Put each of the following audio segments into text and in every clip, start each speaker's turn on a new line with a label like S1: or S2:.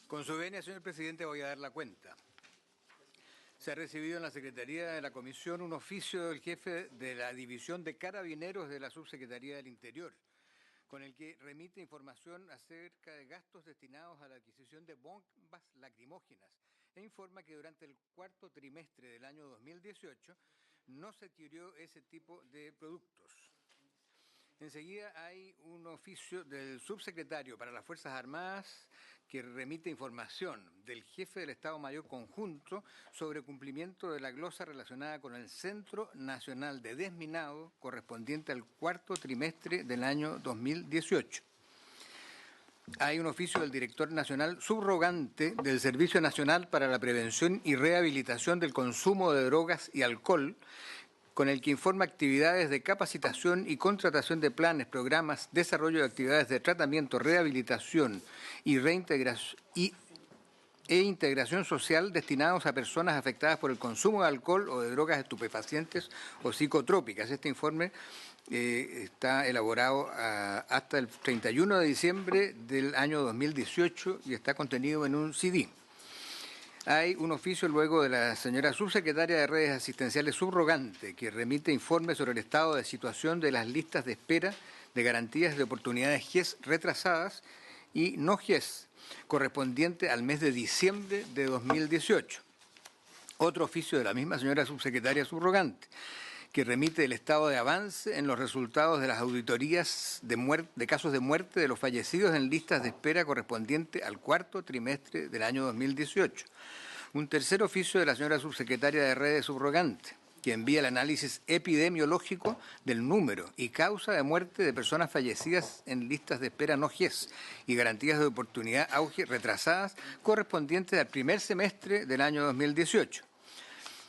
S1: Con su venia, señor presidente, voy a dar la cuenta. Se ha recibido en la Secretaría de la Comisión un oficio del jefe de la División de Carabineros de la Subsecretaría del Interior, con el que remite información acerca de gastos destinados a la adquisición de bombas lacrimógenas e informa que durante el cuarto trimestre del año 2018 no se adquirió ese tipo de productos. Enseguida hay un oficio del subsecretario para las Fuerzas Armadas que remite información del jefe del Estado Mayor Conjunto sobre cumplimiento de la glosa relacionada con el Centro Nacional de Desminado correspondiente al cuarto trimestre del año 2018. Hay un oficio del director nacional subrogante del Servicio Nacional para la Prevención y Rehabilitación del Consumo de Drogas y Alcohol, con el que informa actividades de capacitación y contratación de planes, programas, desarrollo de actividades de tratamiento, rehabilitación y reintegración e integración social destinados a personas afectadas por el consumo de alcohol o de drogas estupefacientes o psicotrópicas. Este informe está elaborado hasta el 31 de diciembre del año 2018 y está contenido en un CD. Hay un oficio luego de la señora subsecretaria de Redes Asistenciales subrogante que remite informes sobre el estado de situación de las listas de espera de garantías de oportunidades GES retrasadas y no GES, correspondiente al mes de diciembre de 2018. Otro oficio de la misma señora subsecretaria subrogante que remite el estado de avance en los resultados de las auditorías de casos de muerte de los fallecidos en listas de espera correspondiente al cuarto trimestre del año 2018. Un tercer oficio de la señora subsecretaria de Redes subrogante, que envía el análisis epidemiológico del número y causa de muerte de personas fallecidas en listas de espera no GES y garantías de oportunidad auge retrasadas correspondientes al primer semestre del año 2018.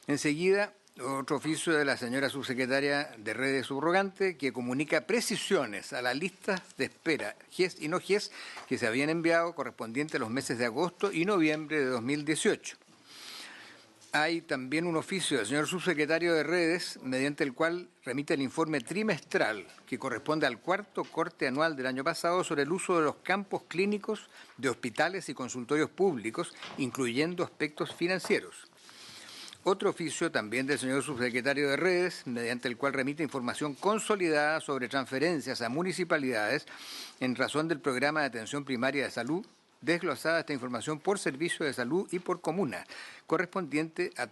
S1: Enseguida, otro oficio de la señora subsecretaria de Redes subrogante que comunica precisiones a las listas de espera GES y no GES que se habían enviado correspondientes a los meses de agosto y noviembre de 2018. Hay también un oficio del señor subsecretario de Redes, mediante el cual remite el informe trimestral que corresponde al cuarto corte anual del año pasado sobre el uso de los campos clínicos de hospitales y consultorios públicos, incluyendo aspectos financieros. Otro oficio también del señor subsecretario de Redes, mediante el cual remite información consolidada sobre transferencias a municipalidades en razón del programa de atención primaria de salud, desglosada esta información por servicio de salud y por comuna, correspondiente al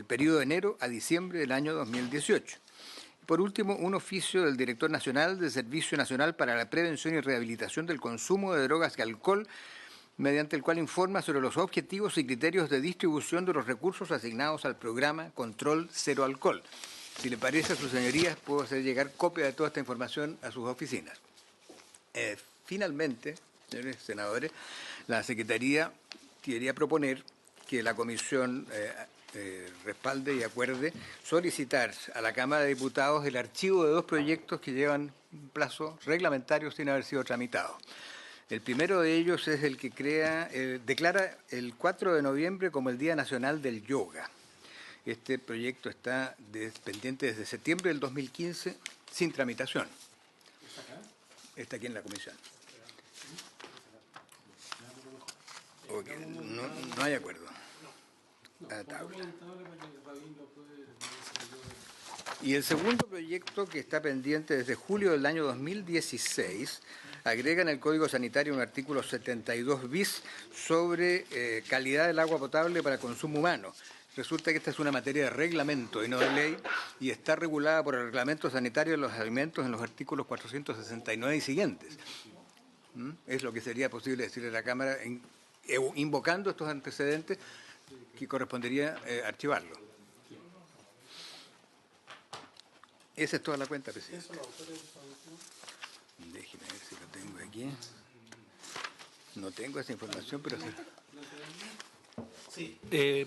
S1: periodo de enero a diciembre del año 2018. Por último, un oficio del director nacional del Servicio Nacional para la Prevención y Rehabilitación del Consumo de Drogas y Alcohol, mediante el cual informa sobre los objetivos y criterios de distribución de los recursos asignados al programa Control Cero Alcohol. Si le parece a sus señorías, puedo hacer llegar copia de toda esta información a sus oficinas. Finalmente, señores senadores, la Secretaría quería proponer que la Comisión respalde y acuerde solicitar a la Cámara de Diputados el archivo de dos proyectos que llevan un plazo reglamentario sin haber sido tramitados. El primero de ellos es el que declara el 4 de noviembre como el Día Nacional del Yoga. Este proyecto está pendiente desde septiembre del 2015 sin tramitación. Está aquí en la comisión. Okay. No hay acuerdo. Y el segundo proyecto, que está pendiente desde julio del año 2016, agrega en el Código Sanitario un artículo 72 bis sobre calidad del agua potable para consumo humano. Resulta que esta es una materia de reglamento y no de ley, y está regulada por el Reglamento Sanitario de los Alimentos en los artículos 469 y siguientes. Es lo que sería posible decirle a la Cámara, invocando estos antecedentes, que correspondería archivarlo. Esa es toda la cuenta, presidente. Déjeme ver si lo tengo aquí. No tengo esa información, pero
S2: sí.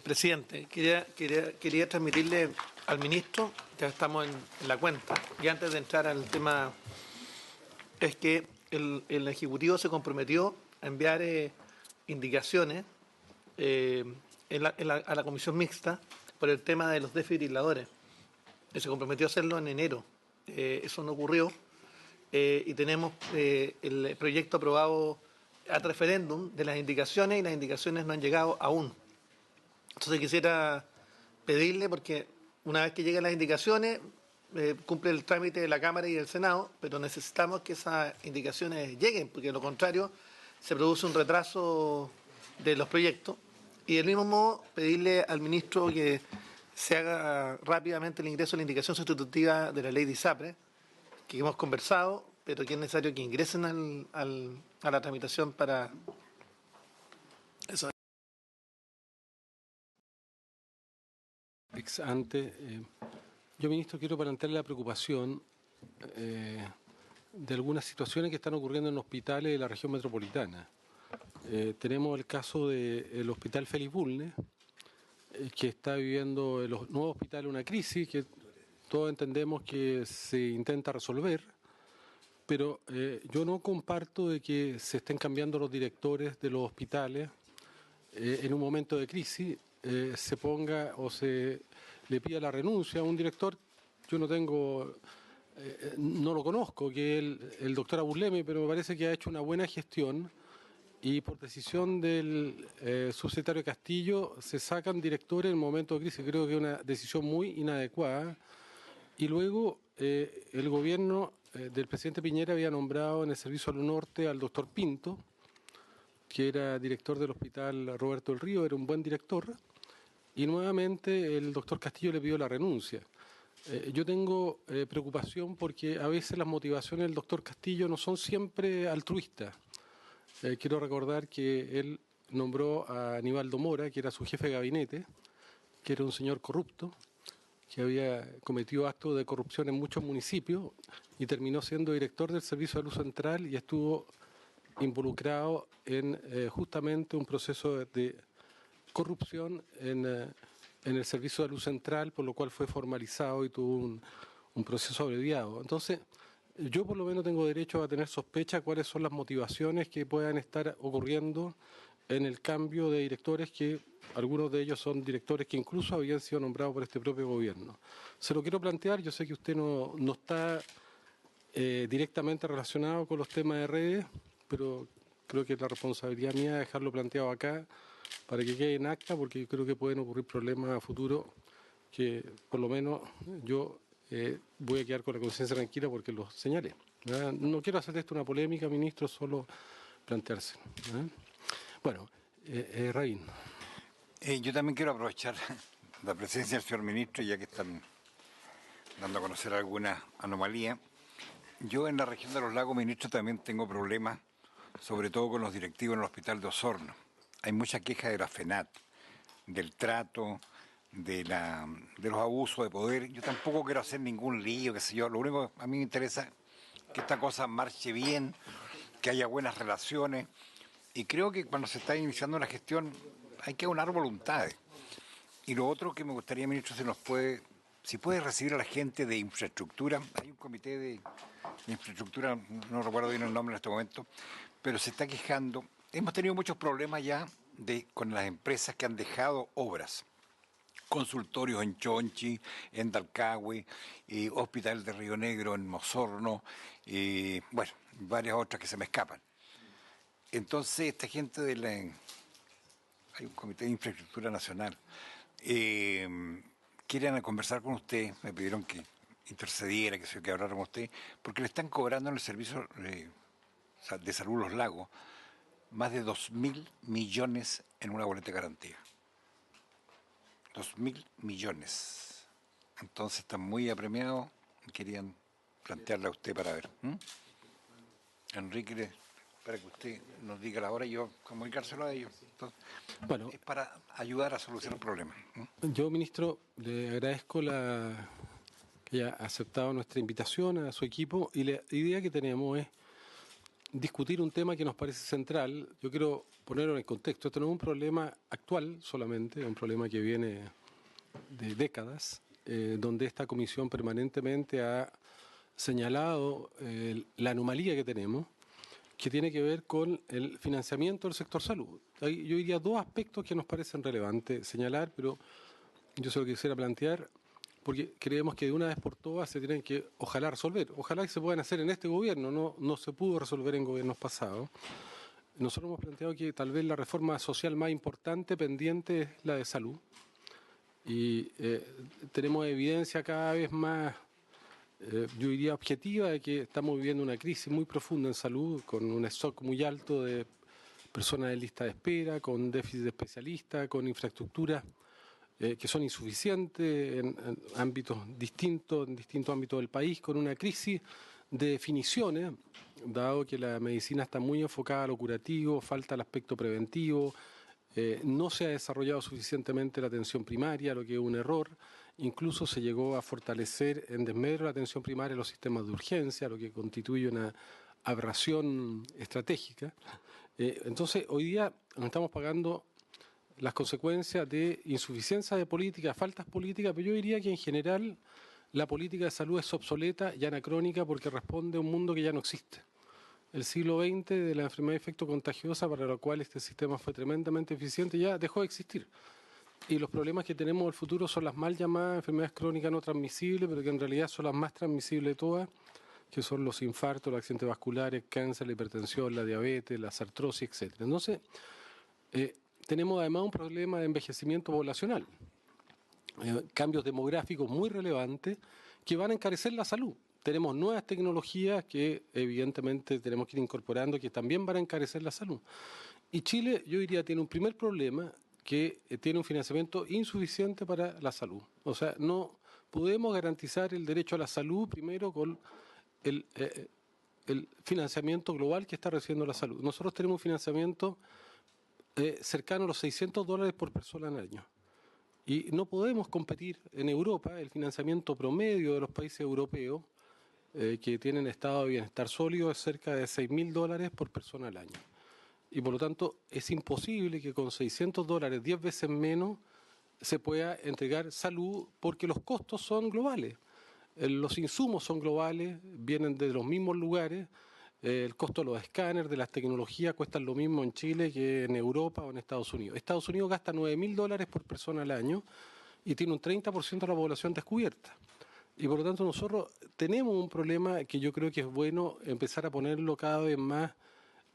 S2: Presidente, quería transmitirle al ministro, ya estamos en la cuenta, y antes de entrar al tema, es que el Ejecutivo se comprometió a enviar indicaciones a la Comisión Mixta por el tema de los desfibriladores. Se comprometió a hacerlo en enero. Eso no ocurrió y tenemos el proyecto aprobado al referéndum de las indicaciones y las indicaciones no han llegado aún. Entonces quisiera pedirle, porque una vez que lleguen las indicaciones, cumple el trámite de la Cámara y del Senado, pero necesitamos que esas indicaciones lleguen, porque de lo contrario se produce un retraso de los proyectos. Y del mismo modo, pedirle al ministro que se haga rápidamente el ingreso de la indicación sustitutiva de la ley de ISAPRE, que hemos conversado, pero que es necesario que ingresen a la tramitación para eso.
S3: Ex ante, yo, ministro, quiero plantearle la preocupación de algunas situaciones que están ocurriendo en hospitales de la región metropolitana. Tenemos el caso del Hospital Félix Bulnes, que está viviendo en los nuevos hospitales una crisis que todos entendemos que se intenta resolver, pero yo no comparto de que se estén cambiando los directores de los hospitales en un momento de crisis, se ponga o se le pida la renuncia a un director. Yo no tengo, no lo conozco, que es el doctor Aburleme, pero me parece que ha hecho una buena gestión y por decisión del subsecretario Castillo se sacan directores en momento de crisis. Creo que es una decisión muy inadecuada. Y luego el gobierno del presidente Piñera había nombrado en el Servicio al Norte al doctor Pinto, que era director del Hospital Roberto del Río, era un buen director, y nuevamente el doctor Castillo le pidió la renuncia. Yo tengo preocupación porque a veces las motivaciones del doctor Castillo no son siempre altruistas. Quiero recordar que él nombró a Aníbaldo Mora, que era su jefe de gabinete, que era un señor corrupto, que había cometido actos de corrupción en muchos municipios y terminó siendo director del Servicio de Salud Central y estuvo involucrado en justamente un proceso de corrupción en el Servicio de Salud Central, por lo cual fue formalizado y tuvo un proceso abreviado. Entonces, yo por lo menos tengo derecho a tener sospecha cuáles son las motivaciones que puedan estar ocurriendo en el cambio de directores, que algunos de ellos son directores que incluso habían sido nombrados por este propio gobierno. Se lo quiero plantear, yo sé que usted no está directamente relacionado con los temas de redes, pero creo que es la responsabilidad mía dejarlo planteado acá para que quede en acta, porque yo creo que pueden ocurrir problemas a futuro que por lo menos yo voy a quedar con la conciencia tranquila porque los señalé. ¿Verdad? No quiero hacer de esto una polémica, ministro, solo plantearse. ¿Verdad? Bueno, Rabín.
S1: Yo también quiero aprovechar la presencia del señor ministro, ya que están dando a conocer alguna anomalía. Yo en la región de los lagos, ministro, también tengo problemas, sobre todo con los directivos en el hospital de Osorno. Hay mucha queja de la FENAT, del trato, de los abusos de poder. Yo tampoco quiero hacer ningún lío, qué sé yo. Lo único que a mí me interesa es que esta cosa marche bien, que haya buenas relaciones. Y creo que cuando se está iniciando una gestión hay que aunar voluntades. Y lo otro que me gustaría, ministro, si puede recibir a la gente de infraestructura. Hay un comité de infraestructura, no recuerdo bien el nombre en este momento, pero se está quejando. Hemos tenido muchos problemas ya con las empresas que han dejado obras. Consultorios en Chonchi, en Dalcahue, Hospital de Río Negro en Osorno, bueno, varias otras que se me escapan. Entonces, esta gente hay un comité de infraestructura nacional, quieren conversar con usted, me pidieron que intercediera, que hablara con usted, porque le están cobrando en el servicio de salud Los Lagos más de 2.000 millones en una boleta de garantía. 2.000 millones. Entonces están muy apremiados y querían plantearle a usted para ver. Enrique, para que usted nos diga la hora y yo comunicárselo a ellos. Entonces, bueno, es para ayudar a solucionar el problema.
S3: Yo, ministro, le agradezco que haya aceptado nuestra invitación a su equipo, y la idea que tenemos es discutir un tema que nos parece central. Yo quiero ponerlo en el contexto. Esto no es un problema actual solamente, es un problema que viene de décadas, donde esta comisión permanentemente ha señalado la anomalía que tenemos, que tiene que ver con el financiamiento del sector salud. Hay, yo diría, dos aspectos que nos parecen relevantes señalar, pero yo se lo quisiera plantear, porque creemos que de una vez por todas se tienen que, ojalá, resolver. Ojalá que se puedan hacer en este gobierno, no se pudo resolver en gobiernos pasados. nosotros hemos planteado que tal vez la reforma social más importante pendiente es la de salud. Y tenemos evidencia cada vez más, yo diría objetiva, de que estamos viviendo una crisis muy profunda en salud, con un stock muy alto de personas en lista de espera, con déficit de especialistas, con infraestructuras que son insuficientes en ámbitos distintos, en distintos ámbitos del país, con una crisis de definiciones, dado que la medicina está muy enfocada a lo curativo, falta el aspecto preventivo, no se ha desarrollado suficientemente la atención primaria, lo que es un error. Incluso se llegó a fortalecer en desmedro la atención primaria en los sistemas de urgencia, lo que constituye una aberración estratégica. Entonces, hoy día nos estamos pagando las consecuencias de insuficiencia de política, faltas políticas, pero yo diría que en general la política de salud es obsoleta y anacrónica porque responde a un mundo que ya no existe. El siglo XX de la enfermedad de efecto contagiosa, para lo cual este sistema fue tremendamente eficiente, ya dejó de existir. Y los problemas que tenemos en el futuro son las mal llamadas enfermedades crónicas no transmisibles, pero que en realidad son las más transmisibles de todas, que son los infartos, los accidentes vasculares, cáncer, la hipertensión, la diabetes, la artrosis, etc. Entonces, tenemos además un problema de envejecimiento poblacional, cambios demográficos muy relevantes que van a encarecer la salud. Tenemos nuevas tecnologías que evidentemente tenemos que ir incorporando, que también van a encarecer la salud. Y Chile, yo diría, tiene un primer problema, que tiene un financiamiento insuficiente para la salud. O sea, no podemos garantizar el derecho a la salud primero con el financiamiento global que está recibiendo la salud. Nosotros tenemos un financiamiento cercano a los $600 por persona al año. Y no podemos competir en Europa, el financiamiento promedio de los países europeos que tienen estado de bienestar sólido es cerca de $6.000 por persona al año. Y por lo tanto es imposible que con $600, 10 veces menos, se pueda entregar salud porque los costos son globales. Los insumos son globales, vienen de los mismos lugares. El costo de los escáneres, de las tecnologías, cuestan lo mismo en Chile que en Europa o en Estados Unidos. Estados Unidos gasta $9.000 por persona al año y tiene un 30% de la población descubierta. Y por lo tanto nosotros tenemos un problema que yo creo que es bueno empezar a ponerlo cada vez más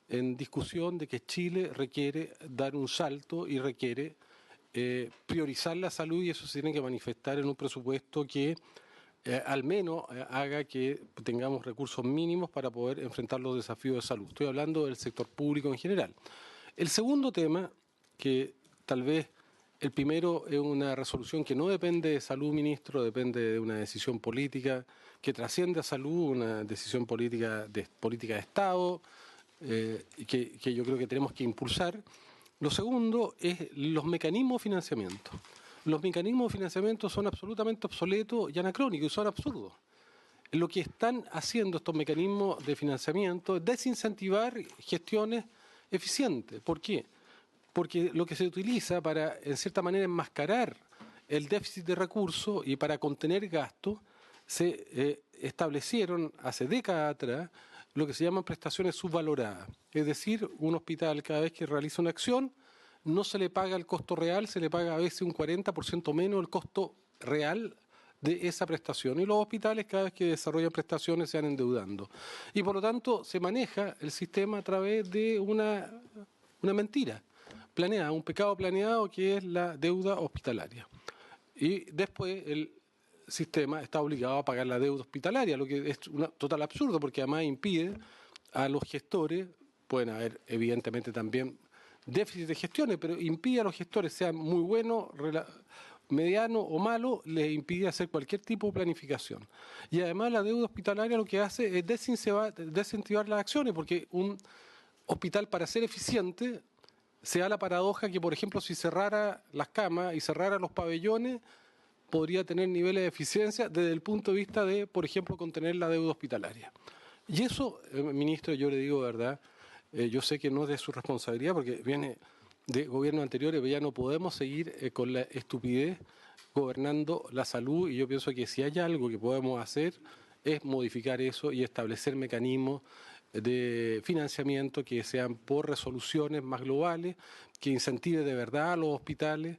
S3: en discusión, de que Chile requiere dar un salto y requiere priorizar la salud, y eso se tiene que manifestar en un presupuesto que al menos haga que tengamos recursos mínimos para poder enfrentar los desafíos de salud. Estoy hablando del sector público en general. El segundo tema, que tal vez el primero es una resolución que no depende de salud, ministro, depende de una decisión política que trasciende a salud, una decisión política de Estado, que yo creo que tenemos que impulsar. Lo segundo es los mecanismos de financiamiento. Los mecanismos de financiamiento son absolutamente obsoletos y anacrónicos, y son absurdos. Lo que están haciendo estos mecanismos de financiamiento es desincentivar gestiones eficientes. ¿Por qué? Porque lo que se utiliza para, en cierta manera, enmascarar el déficit de recursos y para contener gastos, se establecieron hace décadas atrás lo que se llaman prestaciones subvaloradas. Es decir, un hospital cada vez que realiza una acción no se le paga el costo real, se le paga a veces un 40% menos el costo real de esa prestación. Y los hospitales cada vez que desarrollan prestaciones se van endeudando. Y por lo tanto se maneja el sistema a través de una mentira planeada, un pecado planeado, que es la deuda hospitalaria. Y después el sistema está obligado a pagar la deuda hospitalaria, lo que es un total absurdo, porque además impide a los gestores, pueden haber evidentemente también déficit de gestiones, pero impide a los gestores, sean muy buenos, medianos o malos, les impide hacer cualquier tipo de planificación. Y además la deuda hospitalaria lo que hace es desincentivar las acciones, porque un hospital, para ser eficiente, se da la paradoja que, por ejemplo, si cerrara las camas y cerrara los pabellones, podría tener niveles de eficiencia desde el punto de vista de, por ejemplo, contener la deuda hospitalaria. Y eso, ministro, yo le digo verdad, yo sé que no es de su responsabilidad porque viene de gobiernos anteriores, pero ya no podemos seguir con la estupidez gobernando la salud, y yo pienso que si hay algo que podemos hacer es modificar eso y establecer mecanismos de financiamiento que sean por resoluciones más globales, que incentive de verdad a los hospitales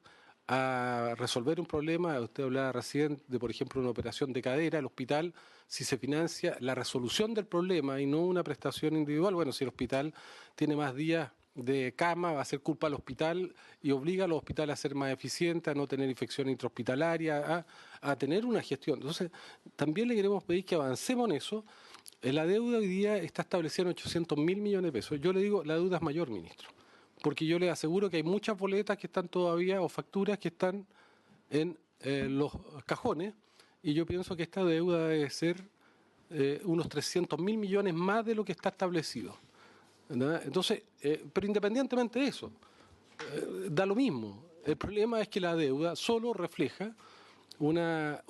S3: a resolver un problema. Usted hablaba recién de, por ejemplo, una operación de cadera. El hospital, si se financia la resolución del problema y no una prestación individual, bueno, si el hospital tiene más días de cama, va a ser culpa al hospital y obliga a los hospitales a ser más eficientes, a no tener infección intrahospitalaria, a tener una gestión. Entonces, también le queremos pedir que avancemos en eso. La deuda hoy día está establecida en 800.000 millones de pesos. Yo le digo, la deuda es mayor, ministro, porque yo le aseguro que hay muchas boletas que están todavía, o facturas que están en los cajones, y yo pienso que esta deuda debe ser unos 300.000 millones más de lo que está establecido, ¿verdad? Entonces, pero independientemente de eso, da lo mismo. El problema es que la deuda solo refleja yo diría,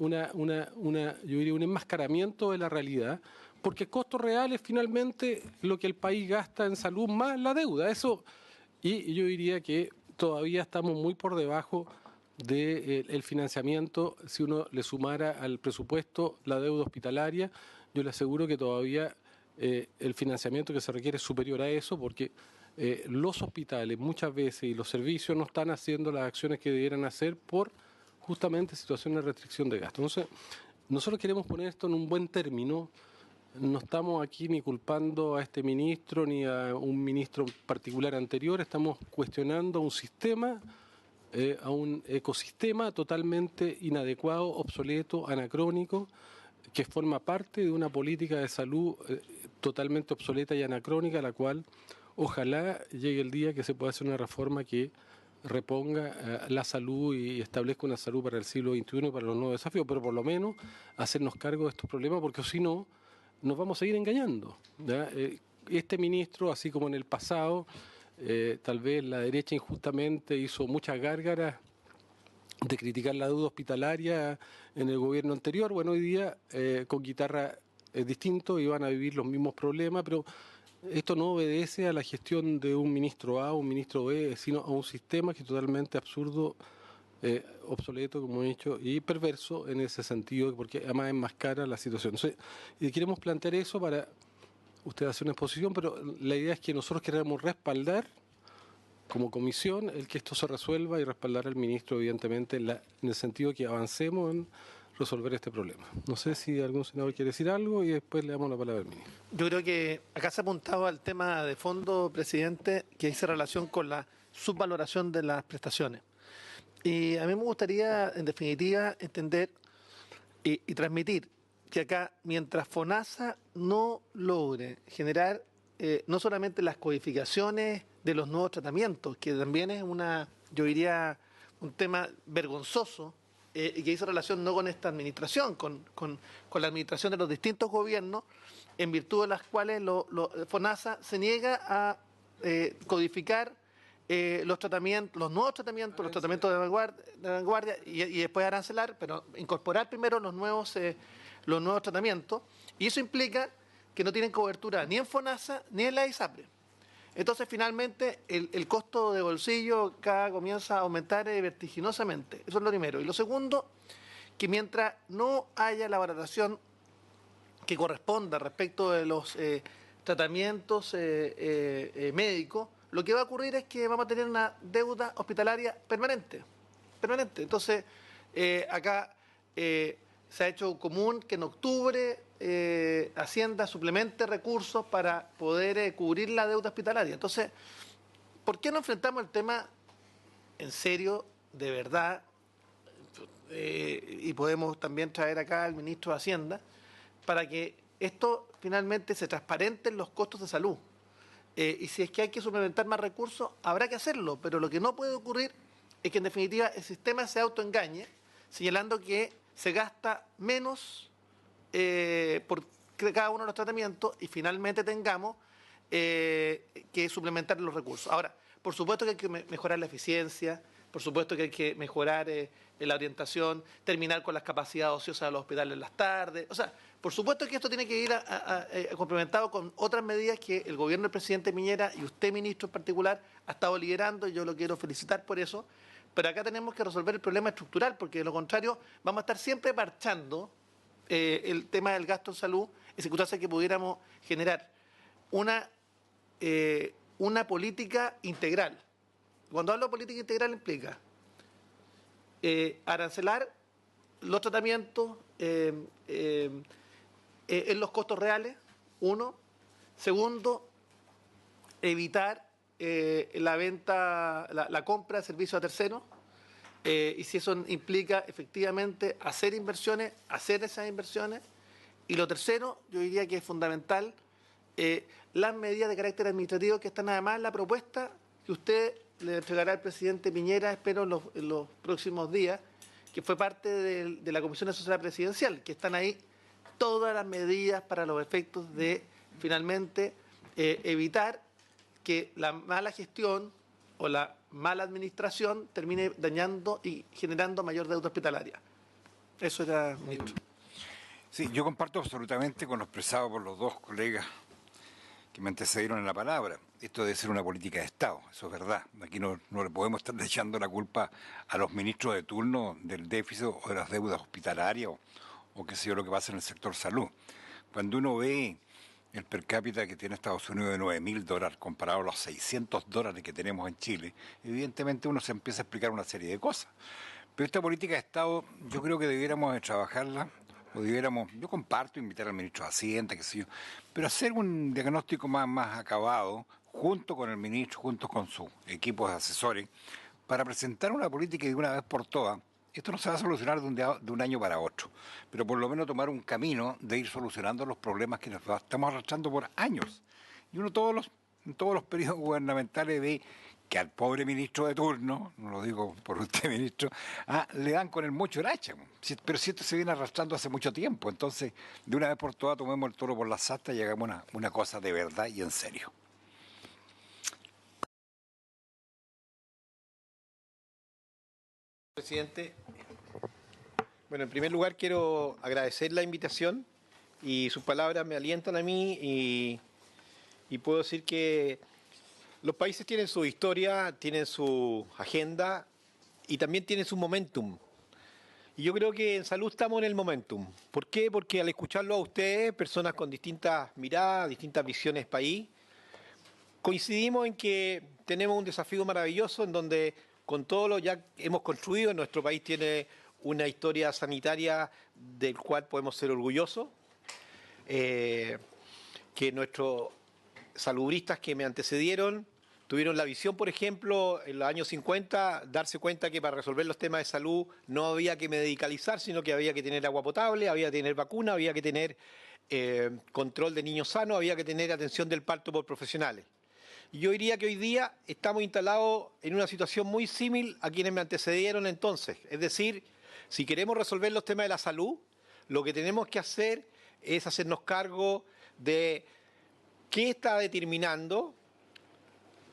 S3: un enmascaramiento de la realidad, porque el costo real es finalmente lo que el país gasta en salud más la deuda. Eso, y yo diría que todavía estamos muy por debajo del financiamiento. Si uno le sumara al presupuesto la deuda hospitalaria, yo le aseguro que todavía el financiamiento que se requiere es superior a eso, porque los hospitales muchas veces y los servicios no están haciendo las acciones que debieran hacer por justamente situaciones de restricción de gasto. Entonces, nosotros queremos poner esto en un buen término. No estamos aquí ni culpando a este ministro ni a un ministro particular anterior, estamos cuestionando un sistema, a un ecosistema totalmente inadecuado, obsoleto, anacrónico, que forma parte de una política de salud totalmente obsoleta y anacrónica, la cual ojalá llegue el día que se pueda hacer una reforma que reponga la salud y establezca una salud para el siglo XXI y para los nuevos desafíos, pero por lo menos hacernos cargo de estos problemas, porque si no, nos vamos a seguir engañando, ¿ya? Este ministro, así como en el pasado, tal vez la derecha injustamente hizo muchas gárgaras de criticar la deuda hospitalaria en el gobierno anterior. Bueno, hoy día con guitarra es distinto y van a vivir los mismos problemas, pero esto no obedece a la gestión de un ministro A o un ministro B, sino a un sistema que es totalmente absurdo, obsoleto, como he dicho, y perverso en ese sentido, porque además enmascara la situación. Entonces, queremos plantear eso para usted hacer una exposición, pero la idea es que nosotros queremos respaldar como comisión el que esto se resuelva y respaldar al ministro, evidentemente, en el sentido que avancemos en resolver este problema. No sé si algún senador quiere decir algo y después le damos la palabra al ministro.
S2: Yo creo que acá se ha apuntado al tema de fondo, presidente, que dice relación con la subvaloración de las prestaciones. Y a mí me gustaría, en definitiva, entender y transmitir que acá, mientras FONASA no logre generar no solamente las codificaciones de los nuevos tratamientos, que también es yo diría, un tema vergonzoso, y que hizo relación no con esta administración, con la administración de los distintos gobiernos, en virtud de las cuales FONASA se niega a codificar los tratamientos, los nuevos tratamientos, los tratamientos de vanguardia y después arancelar, pero incorporar primero los nuevos tratamientos, y eso implica que no tienen cobertura ni en FONASA ni en la ISAPRE. Entonces, finalmente, el costo de bolsillo acá comienza a aumentar vertiginosamente. Eso es lo primero. Y lo segundo, que mientras no haya la valoración que corresponda respecto de los tratamientos médicos, lo que va a ocurrir es que vamos a tener una deuda hospitalaria permanente. Entonces, acá se ha hecho común que en octubre Hacienda suplemente recursos para poder cubrir la deuda hospitalaria. Entonces, ¿por qué no enfrentamos el tema en serio, de verdad? Y podemos también traer acá al ministro de Hacienda para que esto finalmente se transparenten los costos de salud. Y si es que hay que suplementar más recursos, habrá que hacerlo, pero lo que no puede ocurrir es que en definitiva el sistema se autoengañe, señalando que se gasta menos por cada uno de los tratamientos y finalmente tengamos que suplementar los recursos. Ahora, por supuesto que hay que mejorar la eficiencia, por supuesto que hay que mejorar la orientación, terminar con las capacidades ociosas de los hospitales en las tardes. O sea, por supuesto que esto tiene que ir complementado con otras medidas que el gobierno del presidente Piñera y usted, ministro en particular, ha estado liderando, y yo lo quiero felicitar por eso. Pero acá tenemos que resolver el problema estructural, porque de lo contrario vamos a estar siempre parchando el tema del gasto en salud, en circunstancias que pudiéramos generar una política integral. Cuando hablo de política integral implica arancelar los tratamientos en los costos reales, uno. Segundo, evitar la venta, la compra de servicios a terceros. Y si eso implica efectivamente hacer inversiones, hacer esas inversiones. Y lo tercero, yo diría que es fundamental, las medidas de carácter administrativo que están además en la propuesta que usted le entregará al presidente Piñera, espero en los próximos días, que fue parte de la Comisión Asesora Presidencial, que están ahí todas las medidas para los efectos de, finalmente, evitar que la mala gestión o la mala administración termine dañando y generando mayor deuda hospitalaria. Eso era, ministro.
S4: Sí, yo comparto absolutamente con lo expresado por los dos colegas que me antecedieron en la palabra. Esto debe ser una política de Estado, eso es verdad. Aquí no le podemos estar echando la culpa a los ministros de turno del déficit o de las deudas hospitalarias o qué sé yo, lo que pasa en el sector salud. Cuando uno ve el per cápita que tiene Estados Unidos de $9.000 comparado a los $600 que tenemos en Chile, evidentemente uno se empieza a explicar una serie de cosas. Pero esta política de Estado yo creo que debiéramos de trabajarla, yo comparto, invitar al ministro de Hacienda, qué sé yo, pero hacer un diagnóstico más acabado, junto con el ministro, junto con su equipo de asesores, para presentar una política de una vez por todas. Esto no se va a solucionar de un año para otro, pero por lo menos tomar un camino de ir solucionando los problemas que nos estamos arrastrando por años. Y uno en todos los periodos gubernamentales ve que al pobre ministro de turno, no lo digo por usted, ministro, le dan con el mocho el hacha. Pero si esto se viene arrastrando hace mucho tiempo, entonces de una vez por todas tomemos el toro por las astas y hagamos una cosa de verdad y en serio.
S5: Presidente, bueno, en primer lugar quiero agradecer la invitación y sus palabras me alientan a mí y puedo decir que los países tienen su historia, tienen su agenda y también tienen su momentum. Y yo creo que en salud estamos en el momentum. ¿Por qué? Porque al escucharlo a ustedes, personas con distintas miradas, distintas visiones país, coincidimos en que tenemos un desafío maravilloso en donde con todo lo ya hemos construido, nuestro país tiene una historia sanitaria del cual podemos ser orgullosos, que nuestros salubristas que me antecedieron tuvieron la visión, por ejemplo, en los años 50, darse cuenta que para resolver los temas de salud no había que medicalizar, sino que había que tener agua potable, había que tener vacuna, había que tener control de niños sanos, había que tener atención del parto por profesionales. Yo diría que hoy día estamos instalados en una situación muy similar a quienes me antecedieron entonces. Es decir, si queremos resolver los temas de la salud, lo que tenemos que hacer es hacernos cargo de qué está determinando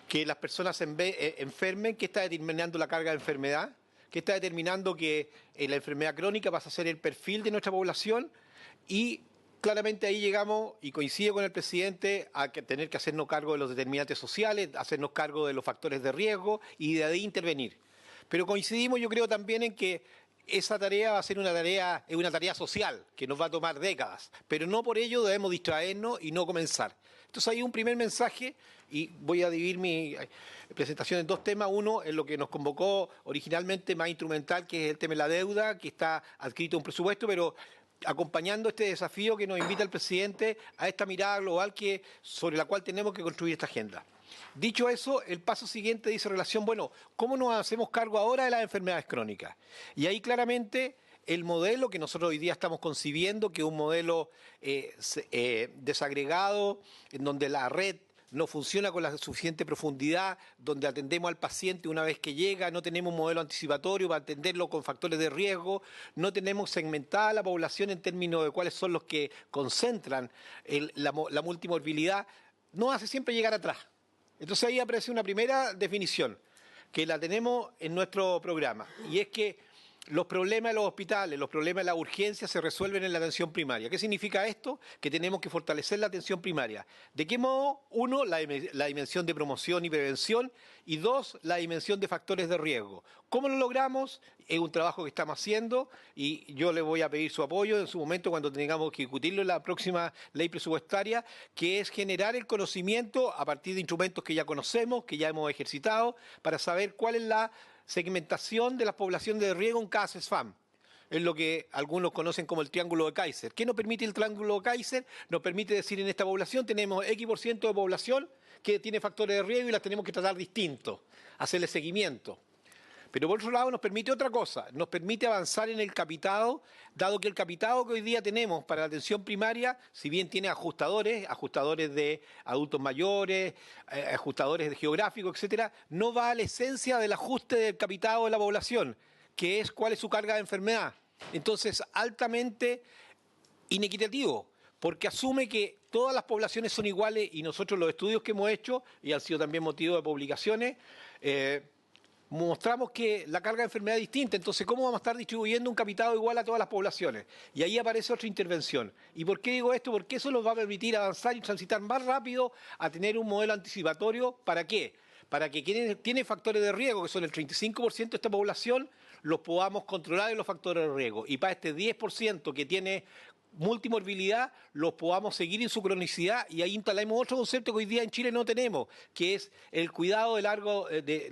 S5: que las personas enfermen, qué está determinando la carga de enfermedad, qué está determinando que la enfermedad crónica pasa a ser el perfil de nuestra población y claramente ahí llegamos, y coincido con el presidente, a tener que hacernos cargo de los determinantes sociales, hacernos cargo de los factores de riesgo y de ahí intervenir. Pero coincidimos, yo creo también en que esa tarea va a ser una tarea social, que nos va a tomar décadas, pero no por ello debemos distraernos y no comenzar. Entonces hay un primer mensaje, y voy a dividir mi presentación en dos temas. Uno, en lo que nos convocó originalmente más instrumental, que es el tema de la deuda, que está adscrito a un presupuesto, pero acompañando este desafío que nos invita el presidente a esta mirada global sobre la cual tenemos que construir esta agenda. Dicho eso, el paso siguiente dice relación, bueno, ¿cómo nos hacemos cargo ahora de las enfermedades crónicas? Y ahí claramente el modelo que nosotros hoy día estamos concibiendo, que es un modelo desagregado, en donde la red no funciona con la suficiente profundidad, donde atendemos al paciente una vez que llega, no tenemos un modelo anticipatorio para atenderlo con factores de riesgo, no tenemos segmentada la población en términos de cuáles son los que concentran la multimorbilidad, nos hace siempre llegar atrás. Entonces ahí aparece una primera definición, que la tenemos en nuestro programa, y es que los problemas de los hospitales, los problemas de la urgencia se resuelven en la atención primaria. ¿Qué significa esto? Que tenemos que fortalecer la atención primaria. ¿De qué modo? Uno, la dimensión de promoción y prevención, y dos, la dimensión de factores de riesgo. ¿Cómo lo logramos? Es un trabajo que estamos haciendo y yo le voy a pedir su apoyo en su momento cuando tengamos que discutirlo en la próxima ley presupuestaria, que es generar el conocimiento a partir de instrumentos que ya conocemos, que ya hemos ejercitado, para saber cuál es la segmentación de la población de riesgo en cada CESFAM. Es lo que algunos conocen como el triángulo de Kaiser. ¿Qué nos permite el triángulo de Kaiser? Nos permite decir en esta población tenemos X% de población que tiene factores de riesgo y las tenemos que tratar distinto, hacerle seguimiento. Pero por otro lado nos permite otra cosa, nos permite avanzar en el capitado, dado que el capitado que hoy día tenemos para la atención primaria, si bien tiene ajustadores de adultos mayores, ajustadores de geográficos, etcétera, no va a la esencia del ajuste del capitado de la población, que es cuál es su carga de enfermedad. Entonces, altamente inequitativo, porque asume que todas las poblaciones son iguales y nosotros los estudios que hemos hecho, y han sido también motivo de publicaciones, mostramos que la carga de enfermedad es distinta. Entonces, ¿cómo vamos a estar distribuyendo un capitado igual a todas las poblaciones? Y ahí aparece otra intervención. ¿Y por qué digo esto? Porque eso nos va a permitir avanzar y transitar más rápido a tener un modelo anticipatorio. ¿Para qué? Para que quienes tienen factores de riesgo, que son el 35% de esta población, los podamos controlar en los factores de riesgo. Y para este 10% que tiene multimorbilidad, los podamos seguir en su cronicidad, y ahí instalamos otro concepto que hoy día en Chile no tenemos, que es el cuidado de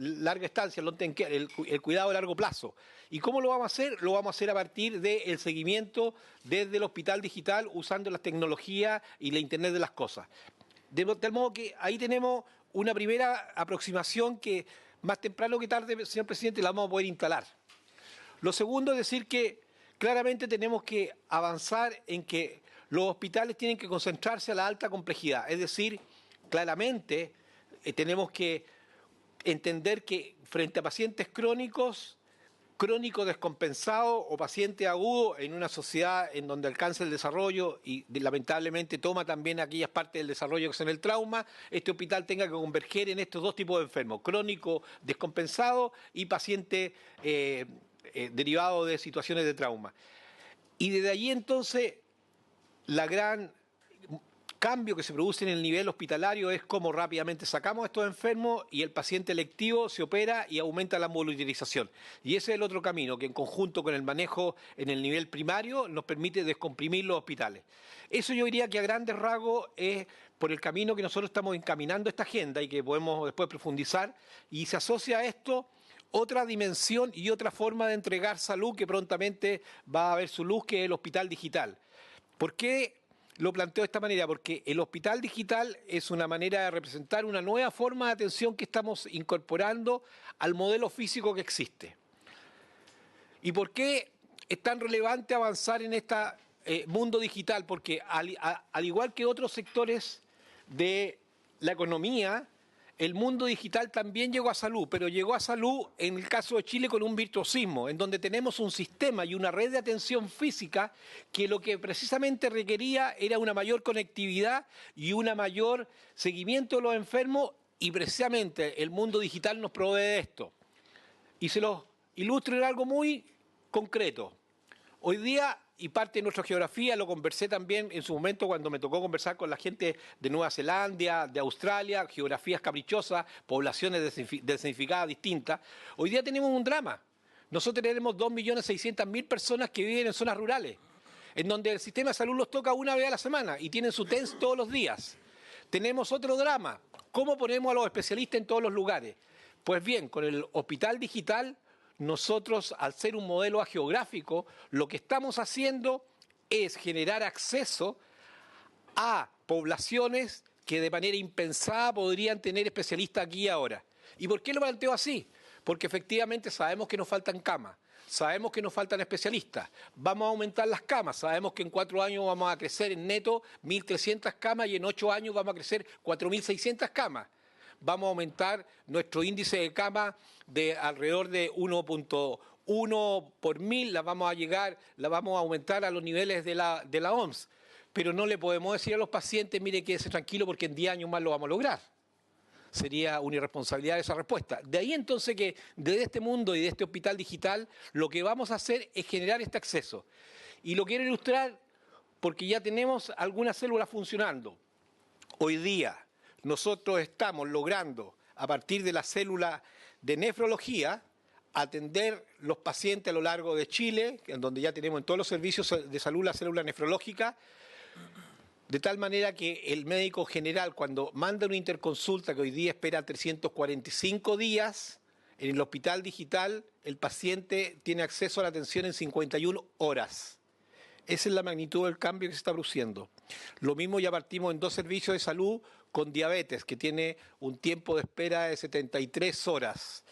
S5: larga estancia, el cuidado de largo plazo. ¿Y cómo lo vamos a hacer? Lo vamos a hacer a partir del seguimiento desde el hospital digital, usando las tecnologías y la Internet de las cosas. De tal modo que ahí tenemos una primera aproximación que más temprano que tarde, señor presidente, la vamos a poder instalar. Lo segundo es decir que claramente tenemos que avanzar en que los hospitales tienen que concentrarse a la alta complejidad. Es decir, claramente tenemos que entender que frente a pacientes crónicos descompensados o pacientes agudos en una sociedad en donde alcanza el desarrollo y lamentablemente toma también aquellas partes del desarrollo que son el trauma, este hospital tenga que converger en estos dos tipos de enfermos, crónico descompensado y paciente derivado de situaciones de trauma. Y desde allí entonces la gran cambio que se produce en el nivel hospitalario es cómo rápidamente sacamos a estos enfermos y el paciente electivo se opera y aumenta la ambulatorización. Y ese es el otro camino que en conjunto con el manejo en el nivel primario nos permite descomprimir los hospitales. Eso yo diría que a grandes rasgos es por el camino que nosotros estamos encaminando esta agenda y que podemos después profundizar, y se asocia a esto otra dimensión y otra forma de entregar salud que prontamente va a ver su luz, que es el hospital digital. ¿Por qué lo planteo de esta manera? Porque el hospital digital es una manera de representar una nueva forma de atención que estamos incorporando al modelo físico que existe. ¿Y por qué es tan relevante avanzar en este mundo digital? Porque al igual que otros sectores de la economía, el mundo digital también llegó a salud, pero llegó a salud en el caso de Chile con un virtuosismo, en donde tenemos un sistema y una red de atención física que lo que precisamente requería era una mayor conectividad y un mayor seguimiento de los enfermos, y precisamente el mundo digital nos provee de esto. Y se los ilustro en algo muy concreto. Hoy día, y parte de nuestra geografía, lo conversé también en su momento cuando me tocó conversar con la gente de Nueva Zelanda, de Australia, geografías caprichosas, poblaciones designificadas distintas. Hoy día tenemos un drama. Nosotros tenemos 2.600.000 personas que viven en zonas rurales, en donde el sistema de salud los toca una vez a la semana y tienen su TENS todos los días. Tenemos otro drama. ¿Cómo ponemos a los especialistas en todos los lugares? Pues bien, con el hospital digital, nosotros, al ser un modelo ageográfico, lo que estamos haciendo es generar acceso a poblaciones que de manera impensada podrían tener especialistas aquí y ahora. ¿Y por qué lo planteo así? Porque efectivamente sabemos que nos faltan camas, sabemos que nos faltan especialistas, vamos a aumentar las camas, sabemos que en 4 años vamos a crecer en neto 1.300 camas y en 8 años vamos a crecer 4.600 camas. Vamos a aumentar nuestro índice de cama de alrededor de 1.1 por 1000, la vamos a aumentar a los niveles de la OMS. Pero no le podemos decir a los pacientes, mire, quédese tranquilo porque en 10 años más lo vamos a lograr. Sería una irresponsabilidad esa respuesta. De ahí entonces que desde este mundo y de este hospital digital lo que vamos a hacer es generar este acceso. Y lo quiero ilustrar porque ya tenemos algunas células funcionando. Hoy día nosotros estamos logrando, a partir de la célula de nefrología, atender los pacientes a lo largo de Chile, en donde ya tenemos en todos los servicios de salud la célula nefrológica, de tal manera que el médico general, cuando manda una interconsulta que hoy día espera 345 días, En el hospital digital, el paciente tiene acceso a la atención en 51 horas. Esa es la magnitud del cambio que se está produciendo. Lo mismo ya partimos en 2 servicios de salud con diabetes, que tiene un tiempo de espera de 73 horas.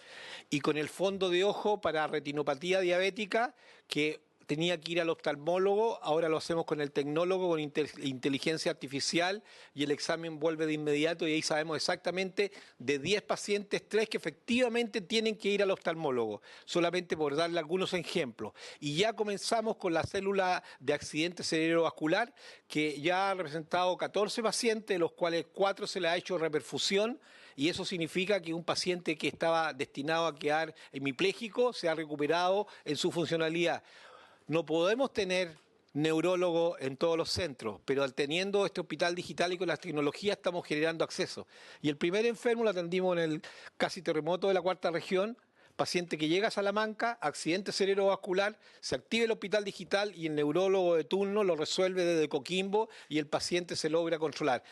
S5: Y con el fondo de ojo para retinopatía diabética, que tenía que ir al oftalmólogo, ahora lo hacemos con el tecnólogo, con inteligencia artificial, y el examen vuelve de inmediato, y ahí sabemos exactamente de 10 pacientes, 3 que efectivamente tienen que ir al oftalmólogo, solamente por darle algunos ejemplos. Y ya comenzamos con la célula de accidente cerebrovascular, que ya ha representado 14 pacientes, de los cuales 4 se le ha hecho reperfusión, y eso significa que un paciente que estaba destinado a quedar hemipléjico se ha recuperado en su funcionalidad. No podemos tener neurólogos en todos los centros, pero teniendo este hospital digital y con las tecnologías estamos generando acceso. Y el primer enfermo lo atendimos en el casi terremoto de la 4ª región, paciente que llega a Salamanca, accidente cerebrovascular, se activa el hospital digital y el neurólogo de turno lo resuelve desde Coquimbo y el paciente se logra controlar.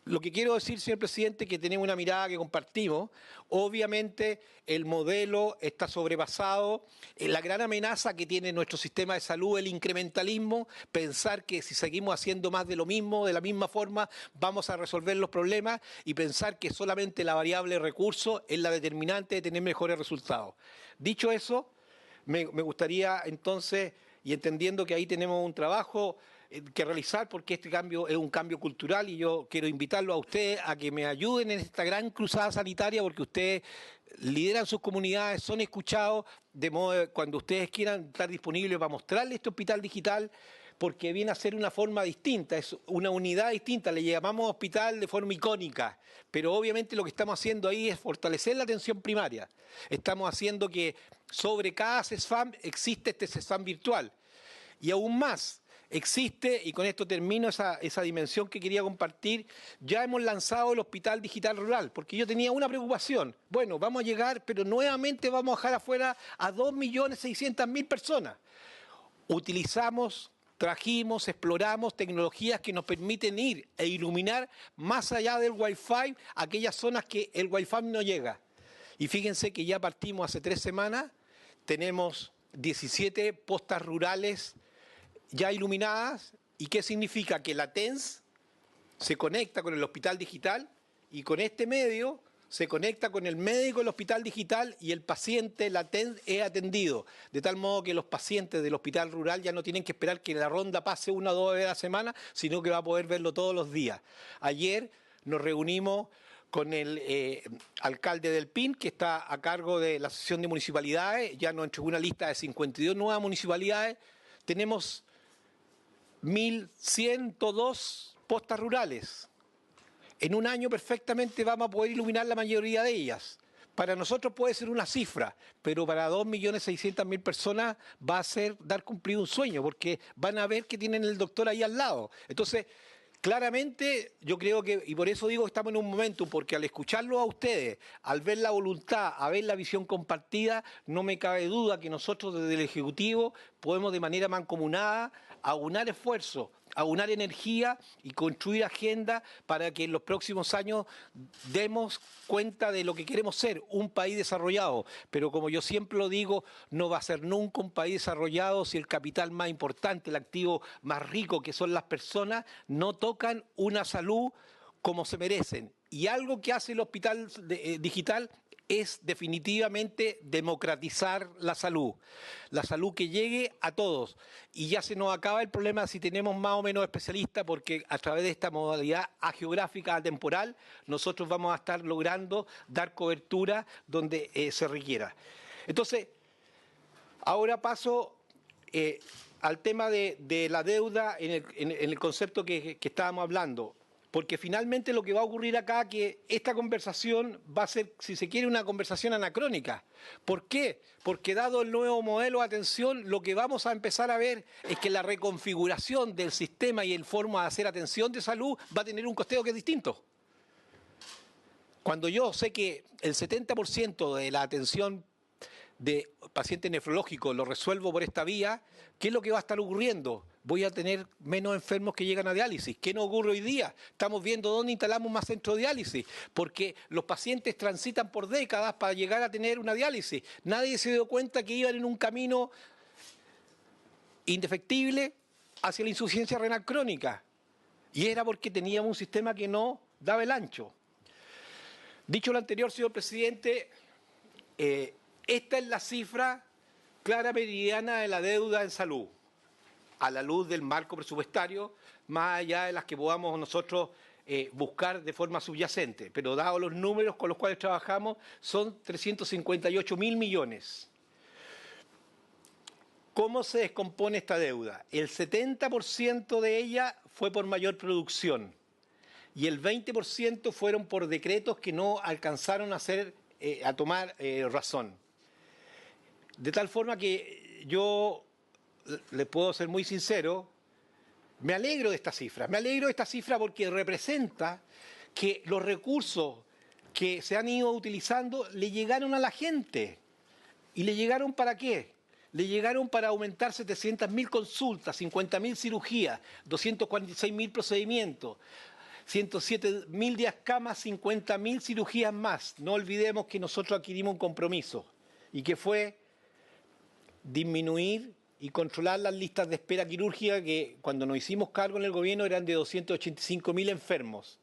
S5: Lo que quiero decir, señor presidente, es que tenemos una mirada que compartimos. Obviamente el modelo está sobrepasado. La gran amenaza que tiene nuestro sistema de salud es el incrementalismo, pensar que si seguimos haciendo más de lo mismo, de la misma forma, vamos a resolver los problemas, y pensar que solamente la variable recurso es la determinante de tener mejores resultados. Dicho eso, me gustaría entonces, y entendiendo que ahí tenemos un trabajo que realizar, porque este cambio es un cambio cultural, y yo quiero invitarlo a ustedes a que me ayuden en esta gran cruzada sanitaria, porque ustedes lideran sus comunidades, son escuchados, de modo que cuando ustedes quieran estar disponibles para mostrarles este hospital digital, porque viene a ser una forma distinta, es una unidad distinta, le llamamos hospital de forma icónica, pero obviamente lo que estamos haciendo ahí es fortalecer la atención primaria. Estamos haciendo que sobre cada CESFAM existe este CESFAM virtual, y aún más, existe, y con esto termino esa dimensión que quería compartir, ya hemos lanzado el Hospital Digital Rural, porque yo tenía una preocupación. Bueno, vamos a llegar, pero nuevamente vamos a dejar afuera a 2.600.000 personas. Trajimos, exploramos tecnologías que nos permiten ir e iluminar más allá del Wi-Fi aquellas zonas que el Wi-Fi no llega. Y fíjense que ya partimos hace 3 semanas, tenemos 17 postas rurales ya iluminadas. ¿Y qué significa? Que la TENS se conecta con el hospital digital, y con este medio se conecta con el médico del hospital digital, y el paciente, la TENS, es atendido. De tal modo que los pacientes del hospital rural ya no tienen que esperar que la ronda pase 1 o 2 veces a la semana, sino que va a poder verlo todos los días. Ayer nos reunimos con el alcalde del PIN, que está a cargo de la Asociación de Municipalidades, ya nos entregó una lista de 52 nuevas municipalidades. Tenemos 1.102 postas rurales. En un año perfectamente vamos a poder iluminar la mayoría de ellas. Para nosotros puede ser una cifra, pero para 2.600.000 personas va a ser dar cumplido un sueño, porque van a ver que tienen el doctor ahí al lado. Entonces, claramente yo creo que, y por eso digo que estamos en un momento, porque al escucharlo a ustedes, al ver la voluntad, a ver la visión compartida, no me cabe duda que nosotros desde el Ejecutivo podemos de manera mancomunada aunar esfuerzos, aunar energía y construir agenda para que en los próximos años demos cuenta de lo que queremos ser, un país desarrollado. Pero como yo siempre lo digo, no va a ser nunca un país desarrollado si el capital más importante, el activo más rico, que son las personas, no tocan una salud como se merecen. Y algo que hace el hospital digital es definitivamente democratizar la salud que llegue a todos. Y ya se nos acaba el problema si tenemos más o menos especialistas, porque a través de esta modalidad ageográfica, atemporal, nosotros vamos a estar logrando dar cobertura donde se requiera. Entonces, ahora paso al tema de la deuda en el concepto que estábamos hablando. Porque finalmente lo que va a ocurrir acá es que esta conversación va a ser, si se quiere, una conversación anacrónica. ¿Por qué? Porque dado el nuevo modelo de atención, lo que vamos a empezar a ver es que la reconfiguración del sistema y el forma de hacer atención de salud va a tener un costeo que es distinto. Cuando yo sé que el 70% de la atención de pacientes nefrológicos lo resuelvo por esta vía, ¿qué es lo que va a estar ocurriendo? voy a tener menos enfermos que llegan a diálisis. ¿Qué nos ocurre hoy día? Estamos viendo dónde instalamos más centros de diálisis, porque los pacientes transitan por décadas para llegar a tener una diálisis. Nadie se dio cuenta que iban en un camino indefectible hacia la insuficiencia renal crónica. Y era porque teníamos un sistema que no daba el ancho. Dicho lo anterior, señor presidente, esta es la cifra clara meridiana de la deuda en salud, a la luz del marco presupuestario, más allá de las que podamos nosotros buscar de forma subyacente. Pero dado los números con los cuales trabajamos, son 358.000 millones. ¿Cómo se descompone esta deuda? El 70% de ella fue por mayor producción y el 20% fueron por decretos que no alcanzaron a tomar razón. De tal forma que yo les puedo ser muy sincero, me alegro de esta cifra. Me alegro de esta cifra porque representa que los recursos que se han ido utilizando le llegaron a la gente. ¿Y le llegaron para qué? Le llegaron para aumentar 700.000 consultas, 50.000 cirugías, 246.000 procedimientos, 107.000 días camas, 50.000 cirugías más. No olvidemos que nosotros adquirimos un compromiso y que fue disminuir y controlar las listas de espera quirúrgica que cuando nos hicimos cargo en el gobierno eran de 285.000 enfermos.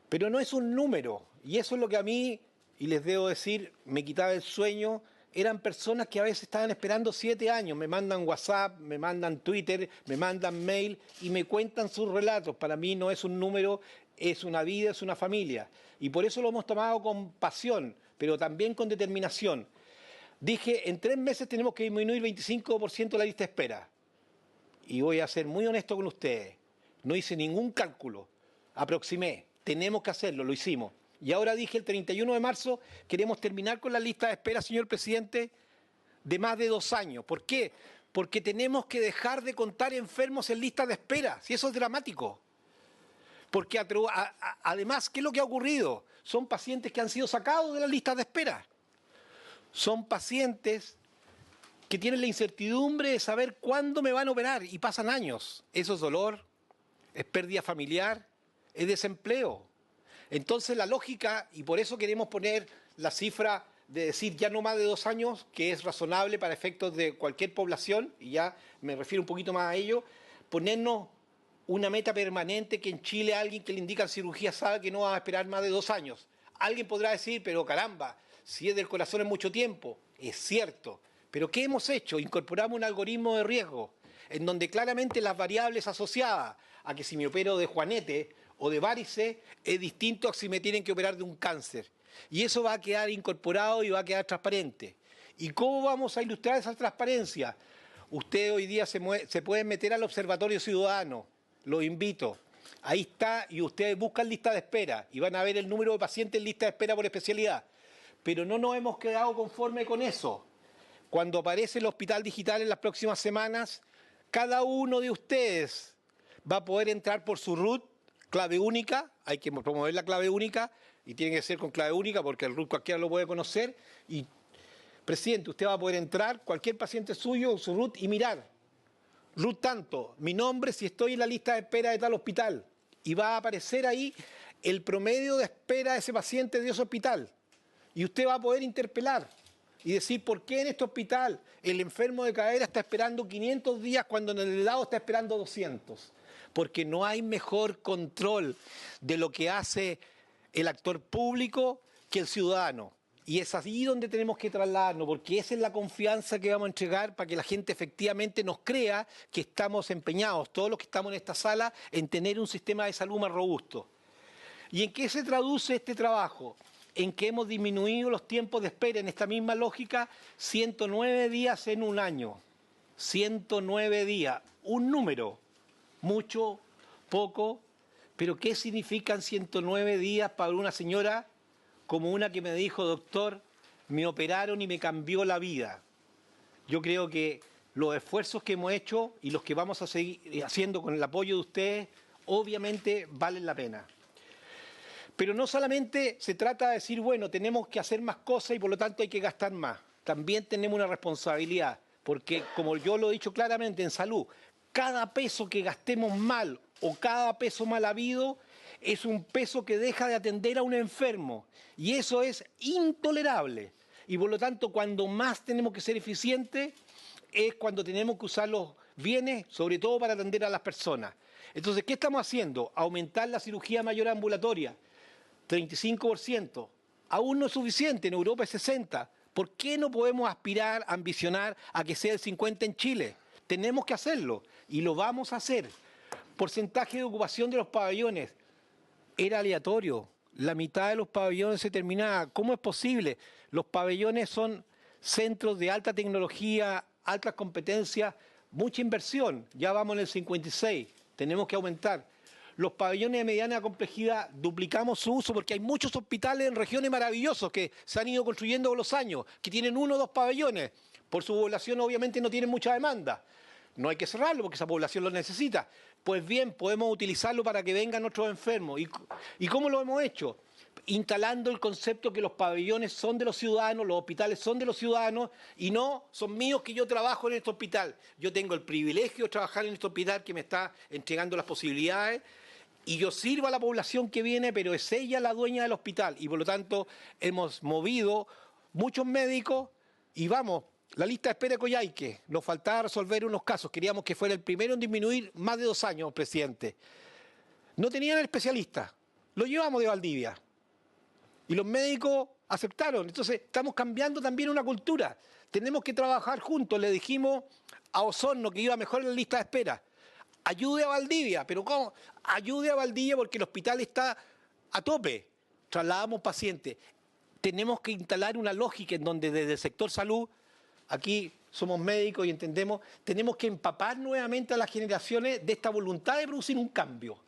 S5: Pero no es un número, y eso es lo que a mí, y les debo decir, me quitaba el sueño. Eran personas que a veces estaban esperando 7 años, me mandan WhatsApp, me mandan Twitter, me mandan mail y me cuentan sus relatos. Para mí no es un número, es una vida, es una familia. Y por eso lo hemos tomado con pasión, pero también con determinación. Dije, en 3 meses tenemos que disminuir 25% la lista de espera. Y voy a ser muy honesto con ustedes. No hice ningún cálculo, aproximé. Tenemos que hacerlo, lo hicimos. Y ahora dije, el 31 de marzo queremos terminar con la lista de espera, señor presidente, de más de 2 años. ¿Por qué? Porque tenemos que dejar de contar enfermos en listas de espera, si eso es dramático. Porque además, ¿qué es lo que ha ocurrido? Son pacientes que han sido sacados de las listas de espera. Son pacientes que tienen la incertidumbre de saber cuándo me van a operar y pasan años. Eso es dolor, es pérdida familiar, es desempleo. Entonces la lógica, y por eso queremos poner la cifra de decir ya no más de 2 años, que es razonable para efectos de cualquier población, y ya me refiero un poquito más a ello, ponernos una meta permanente que en Chile alguien que le indica cirugía sabe que no va a esperar más de 2 años. Alguien podrá decir, pero caramba, si es del corazón es mucho tiempo. Es cierto, pero ¿qué hemos hecho? Incorporamos un algoritmo de riesgo, en donde claramente las variables asociadas a que si me opero de juanete o de varices es distinto a si me tienen que operar de un cáncer. Y eso va a quedar incorporado y va a quedar transparente. ¿Y cómo vamos a ilustrar esa transparencia? Ustedes hoy día se pueden meter al Observatorio Ciudadano, los invito. Ahí está, y ustedes buscan lista de espera y van a ver el número de pacientes en lista de espera por especialidad. Pero no nos hemos quedado conforme con eso. Cuando aparece el Hospital Digital en las próximas semanas, cada uno de ustedes va a poder entrar por su root, clave única, hay que promover la clave única y tiene que ser con clave única porque el root cualquiera lo puede conocer. Y, presidente, usted va a poder entrar, cualquier paciente suyo, su root y mirar. Root tanto, mi nombre si estoy en la lista de espera de tal hospital. Y va a aparecer ahí el promedio de espera de ese paciente de ese hospital. Y usted va a poder interpelar y decir por qué en este hospital el enfermo de cadera está esperando 500 días cuando en el lado está esperando 200. Porque no hay mejor control de lo que hace el actor público que el ciudadano. Y es así donde tenemos que trasladarnos, porque esa es la confianza que vamos a entregar para que la gente efectivamente nos crea que estamos empeñados, todos los que estamos en esta sala, en tener un sistema de salud más robusto. ¿Y en qué se traduce este trabajo? En que hemos disminuido los tiempos de espera en esta misma lógica, 109 días en un año. 109 días, un número. Mucho, poco, pero ¿qué significan 109 días para una señora como una que me dijo, doctor, me operaron y me cambió la vida? Yo creo que los esfuerzos que hemos hecho y los que vamos a seguir haciendo con el apoyo de ustedes, obviamente valen la pena. Pero no solamente se trata de decir, bueno, tenemos que hacer más cosas y por lo tanto hay que gastar más. También tenemos una responsabilidad, porque como yo lo he dicho claramente en salud, cada peso que gastemos mal o cada peso mal habido es un peso que deja de atender a un enfermo. Y eso es intolerable. Y por lo tanto, cuando más tenemos que ser eficientes es cuando tenemos que usar los bienes, sobre todo para atender a las personas. Entonces, ¿qué estamos haciendo? Aumentar la cirugía mayor ambulatoria, 35%. Aún no es suficiente, en Europa es 60%. ¿Por qué no podemos aspirar, ambicionar a que sea el 50% en Chile? Tenemos que hacerlo y lo vamos a hacer. Porcentaje de ocupación de los pabellones. Era aleatorio. La mitad de los pabellones se terminaba. ¿Cómo es posible? Los pabellones son centros de alta tecnología, altas competencias, mucha inversión. Ya vamos en el 56. Tenemos que aumentar. Los pabellones de mediana complejidad, duplicamos su uso porque hay muchos hospitales en regiones maravillosos que se han ido construyendo con los años, que tienen 1 o 2 pabellones. Por su población obviamente no tienen mucha demanda. No hay que cerrarlo porque esa población lo necesita. Pues bien, podemos utilizarlo para que vengan otros enfermos. ¿Y cómo lo hemos hecho? Instalando el concepto que los pabellones son de los ciudadanos, los hospitales son de los ciudadanos y no son míos que yo trabajo en este hospital. Yo tengo el privilegio de trabajar en este hospital que me está entregando las posibilidades y yo sirvo a la población que viene, pero es ella la dueña del hospital. Y por lo tanto hemos movido muchos médicos y vamos. La lista de espera de Coyhaique, nos faltaba resolver unos casos, queríamos que fuera el primero en disminuir más de 2 años, presidente. No tenían especialistas, lo llevamos de Valdivia y los médicos aceptaron. Entonces estamos cambiando también una cultura, tenemos que trabajar juntos. Le dijimos a Osorno que iba mejor en la lista de espera, ayude a Valdivia, pero ¿cómo? Ayude a Valdivia porque el hospital está a tope, trasladamos pacientes. Tenemos que instalar una lógica en donde desde el sector salud, aquí somos médicos y entendemos, tenemos que empapar nuevamente a las generaciones de esta voluntad de producir un cambio.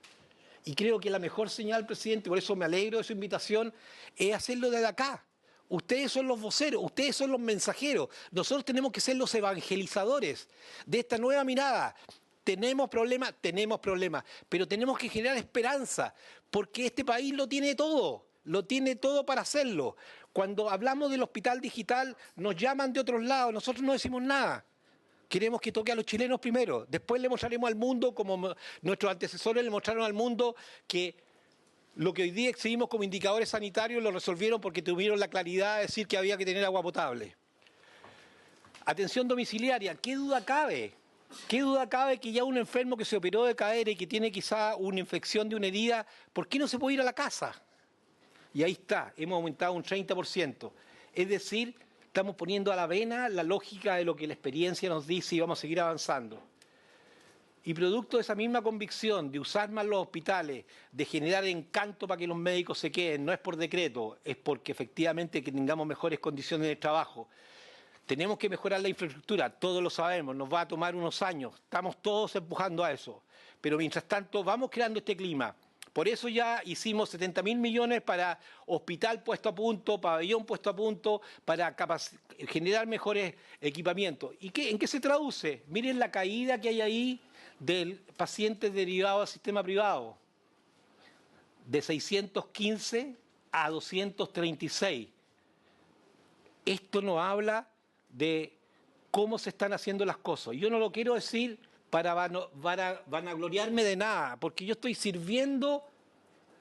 S5: Y creo que la mejor señal, presidente, por eso me alegro de su invitación, es hacerlo desde acá. Ustedes son los voceros, ustedes son los mensajeros. Nosotros tenemos que ser los evangelizadores de esta nueva mirada. Tenemos problemas, pero tenemos que generar esperanza, porque este país lo tiene todo para hacerlo. Cuando hablamos del hospital digital, nos llaman de otros lados, nosotros no decimos nada. Queremos que toque a los chilenos primero, después le mostraremos al mundo, como nuestros antecesores le mostraron al mundo, que lo que hoy día exhibimos como indicadores sanitarios lo resolvieron porque tuvieron la claridad de decir que había que tener agua potable. Atención domiciliaria, ¿qué duda cabe? ¿Qué duda cabe que ya un enfermo que se operó de cadera y que tiene quizá una infección de una herida, ¿por qué no se puede ir a la casa? Y ahí está, hemos aumentado un 30%. Es decir, estamos poniendo a la vena la lógica de lo que la experiencia nos dice y vamos a seguir avanzando. Y producto de esa misma convicción de usar más los hospitales, de generar encanto para que los médicos se queden, no es por decreto, es porque efectivamente que tengamos mejores condiciones de trabajo. Tenemos que mejorar la infraestructura, todos lo sabemos, nos va a tomar unos años, estamos todos empujando a eso. Pero mientras tanto vamos creando este clima. Por eso ya hicimos 70.000 millones para hospital puesto a punto, pabellón puesto a punto, para generar mejores equipamientos. ¿Y en qué se traduce? Miren la caída que hay ahí del paciente derivado al sistema privado, de 615 a 236. Esto nos habla de cómo se están haciendo las cosas. Yo no lo quiero decir para vanagloriarme de nada, porque yo estoy sirviendo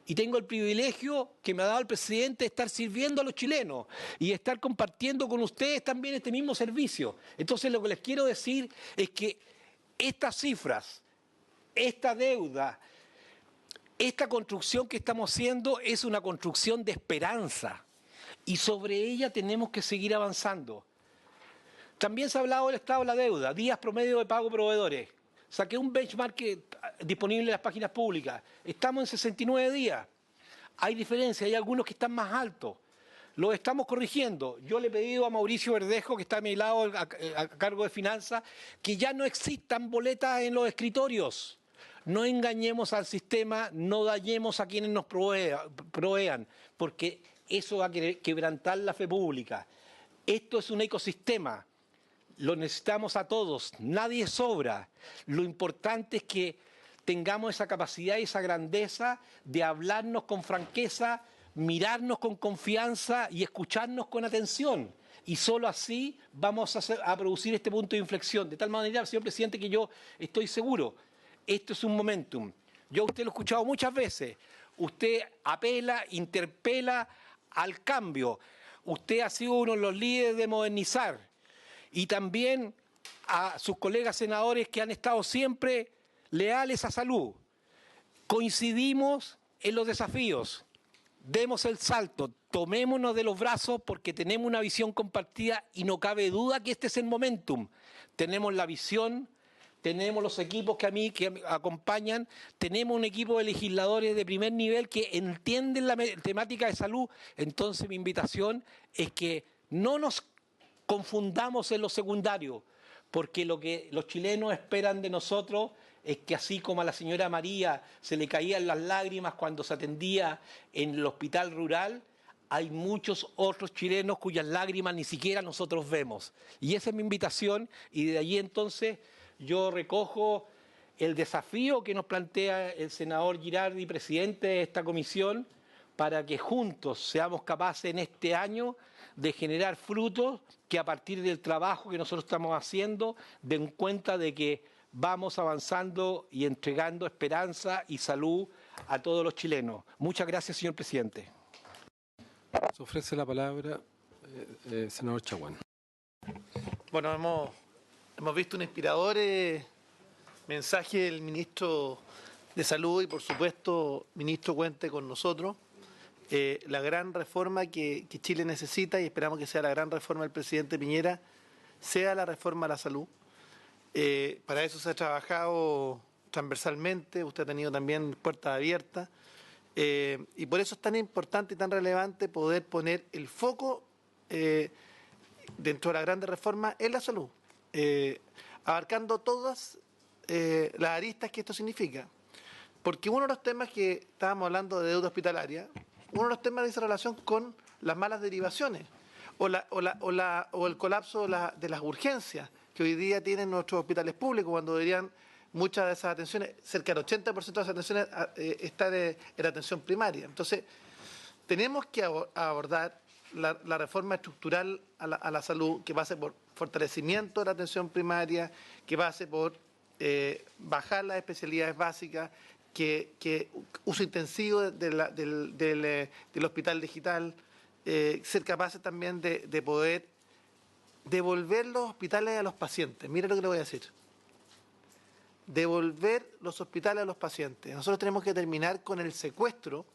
S5: y tengo el privilegio que me ha dado el presidente de estar sirviendo a los chilenos y de estar compartiendo con ustedes también este mismo servicio. Entonces lo que les quiero decir es que estas cifras, esta deuda, esta construcción que estamos haciendo es una construcción de esperanza y sobre ella tenemos que seguir avanzando. También se ha hablado del estado de la deuda, días promedio de pago proveedores. Saqué un benchmark disponible en las páginas públicas. Estamos en 69 días. Hay diferencias, hay algunos que están más altos. Los estamos corrigiendo. Yo le he pedido a Mauricio Verdejo, que está a mi lado a cargo de finanzas, que ya no existan boletas en los escritorios. No engañemos al sistema, no dañemos a quienes nos provean, porque eso va a quebrantar la fe pública. Esto es un ecosistema. Lo necesitamos a todos, nadie sobra. Lo importante es que tengamos esa capacidad y esa grandeza de hablarnos con franqueza, mirarnos con confianza y escucharnos con atención. y solo así vamos a producir este punto de inflexión. De tal manera, señor presidente, que yo estoy seguro, esto es un momentum. Yo a usted lo he escuchado muchas veces. Usted apela, interpela al cambio. Usted ha sido uno de los líderes de modernizar. Y también a sus colegas senadores que han estado siempre leales a Salud. Coincidimos en los desafíos. Demos el salto, tomémonos de los brazos porque tenemos una visión compartida y no cabe duda que este es el momentum. Tenemos la visión, tenemos los equipos que me acompañan, tenemos un equipo de legisladores de primer nivel que entienden la temática de salud. Entonces mi invitación es que no nos confundamos en lo secundario, porque lo que los chilenos esperan de nosotros es que así como a la señora María se le caían las lágrimas cuando se atendía en el hospital rural, hay muchos otros chilenos cuyas lágrimas ni siquiera nosotros vemos. Y esa es mi invitación, y de allí entonces yo recojo el desafío que nos plantea el senador Girardi, presidente de esta comisión, para que juntos seamos capaces en este año de generar frutos que a partir del trabajo que nosotros estamos haciendo den cuenta de que vamos avanzando y entregando esperanza y salud a todos los chilenos. Muchas gracias, señor presidente.
S3: Se ofrece la palabra, senador Chaguán.
S2: Bueno, hemos visto un inspirador mensaje del ministro de Salud y, por supuesto, ministro, cuente con nosotros. La gran reforma que Chile necesita, y esperamos que sea la gran reforma del presidente Piñera, sea la reforma a la salud. Para eso se ha trabajado transversalmente, usted ha tenido también puertas abiertas, y por eso es tan importante y tan relevante poder poner el foco dentro de la grande reforma en la salud, abarcando todas las aristas que esto significa. Porque uno de los temas que estábamos hablando de deuda hospitalaria, uno de los temas dice relación con las malas derivaciones o el colapso de las urgencias que hoy día tienen nuestros hospitales públicos, cuando deberían muchas de esas atenciones, cerca del 80% de esas atenciones están en la atención primaria. Entonces, tenemos que abordar la reforma estructural a la salud, que pase por fortalecimiento de la atención primaria, que pase por bajar las especialidades básicas, que uso intensivo del hospital digital, ser capaces también de poder devolver los hospitales a los pacientes. Mire lo que le voy a decir. Devolver los hospitales a los pacientes. Nosotros tenemos que terminar con el secuestro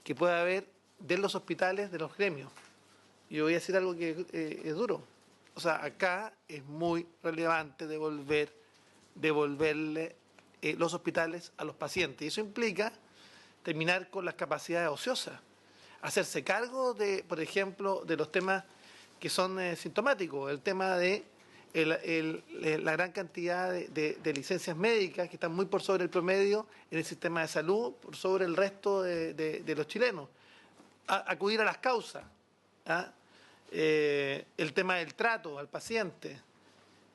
S2: que puede haber de los hospitales, de los gremios. Y voy a decir algo que es duro. O sea, acá es muy relevante devolverle los hospitales a los pacientes. Y eso implica terminar con las capacidades ociosas. Hacerse cargo por ejemplo, de los temas que son sintomáticos, el tema de la gran cantidad de licencias médicas que están muy por sobre el promedio en el sistema de salud, por sobre el resto de los chilenos. Acudir a las causas, el tema del trato al paciente.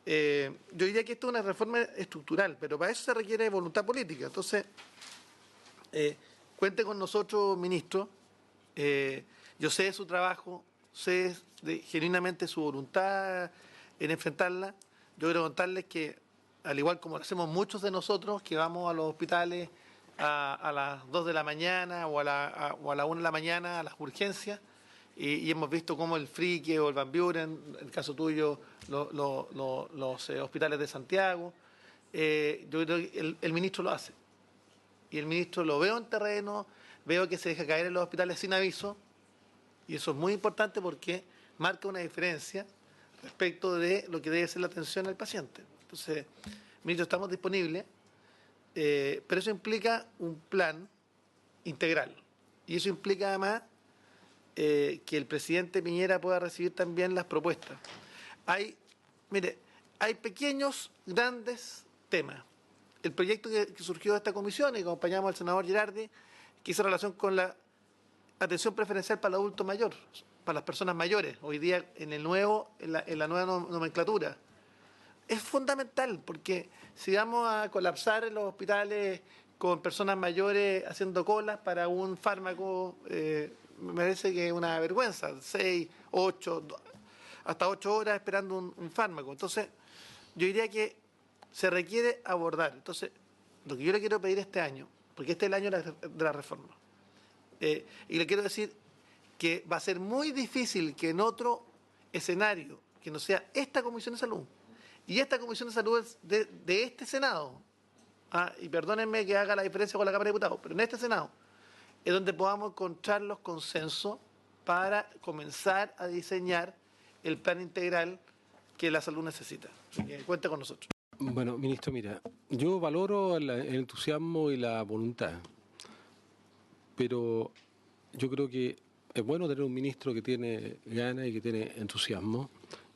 S2: Yo diría que esto es una reforma estructural, pero para eso se requiere voluntad política. Entonces, cuente con nosotros, ministro. Yo sé de su trabajo, sé genuinamente su voluntad en enfrentarla. Yo quiero contarles que, al igual como lo hacemos muchos de nosotros, que vamos a los hospitales a las 2 de la mañana o a la 1 de la mañana a las urgencias, y hemos visto cómo el Frique o el Van Buren, en el caso tuyo, los hospitales de Santiago, yo creo que el ministro lo hace. Y el ministro lo veo en terreno, veo que se deja caer en los hospitales sin aviso, y eso es muy importante porque marca una diferencia respecto de lo que debe ser la atención al paciente. Entonces, ministro, estamos disponibles, pero eso implica un plan integral. Y eso implica además que el presidente Piñera pueda recibir también las propuestas. Hay pequeños, grandes temas. El proyecto que surgió de esta comisión, y acompañamos al senador Girardi, que hizo relación con la atención preferencial para el adulto mayor, para las personas mayores, hoy día en la nueva nomenclatura. Es fundamental, porque si vamos a colapsar en los hospitales con personas mayores haciendo colas para un fármaco, me parece que es una vergüenza, 6, 8, hasta 8 horas esperando un fármaco. Entonces, yo diría que se requiere abordar. Entonces, lo que yo le quiero pedir este año, porque este es el año de la reforma, y le quiero decir que va a ser muy difícil que en otro escenario, que no sea esta Comisión de Salud, y esta Comisión de Salud es de este Senado, y perdónenme que haga la diferencia con la Cámara de Diputados, pero en este Senado es donde podamos encontrar los consensos para comenzar a diseñar el plan integral que la salud necesita. Así que cuente con nosotros.
S3: Bueno, ministro, mira, yo valoro el entusiasmo y la voluntad, pero yo creo que es bueno tener un ministro que tiene ganas y que tiene entusiasmo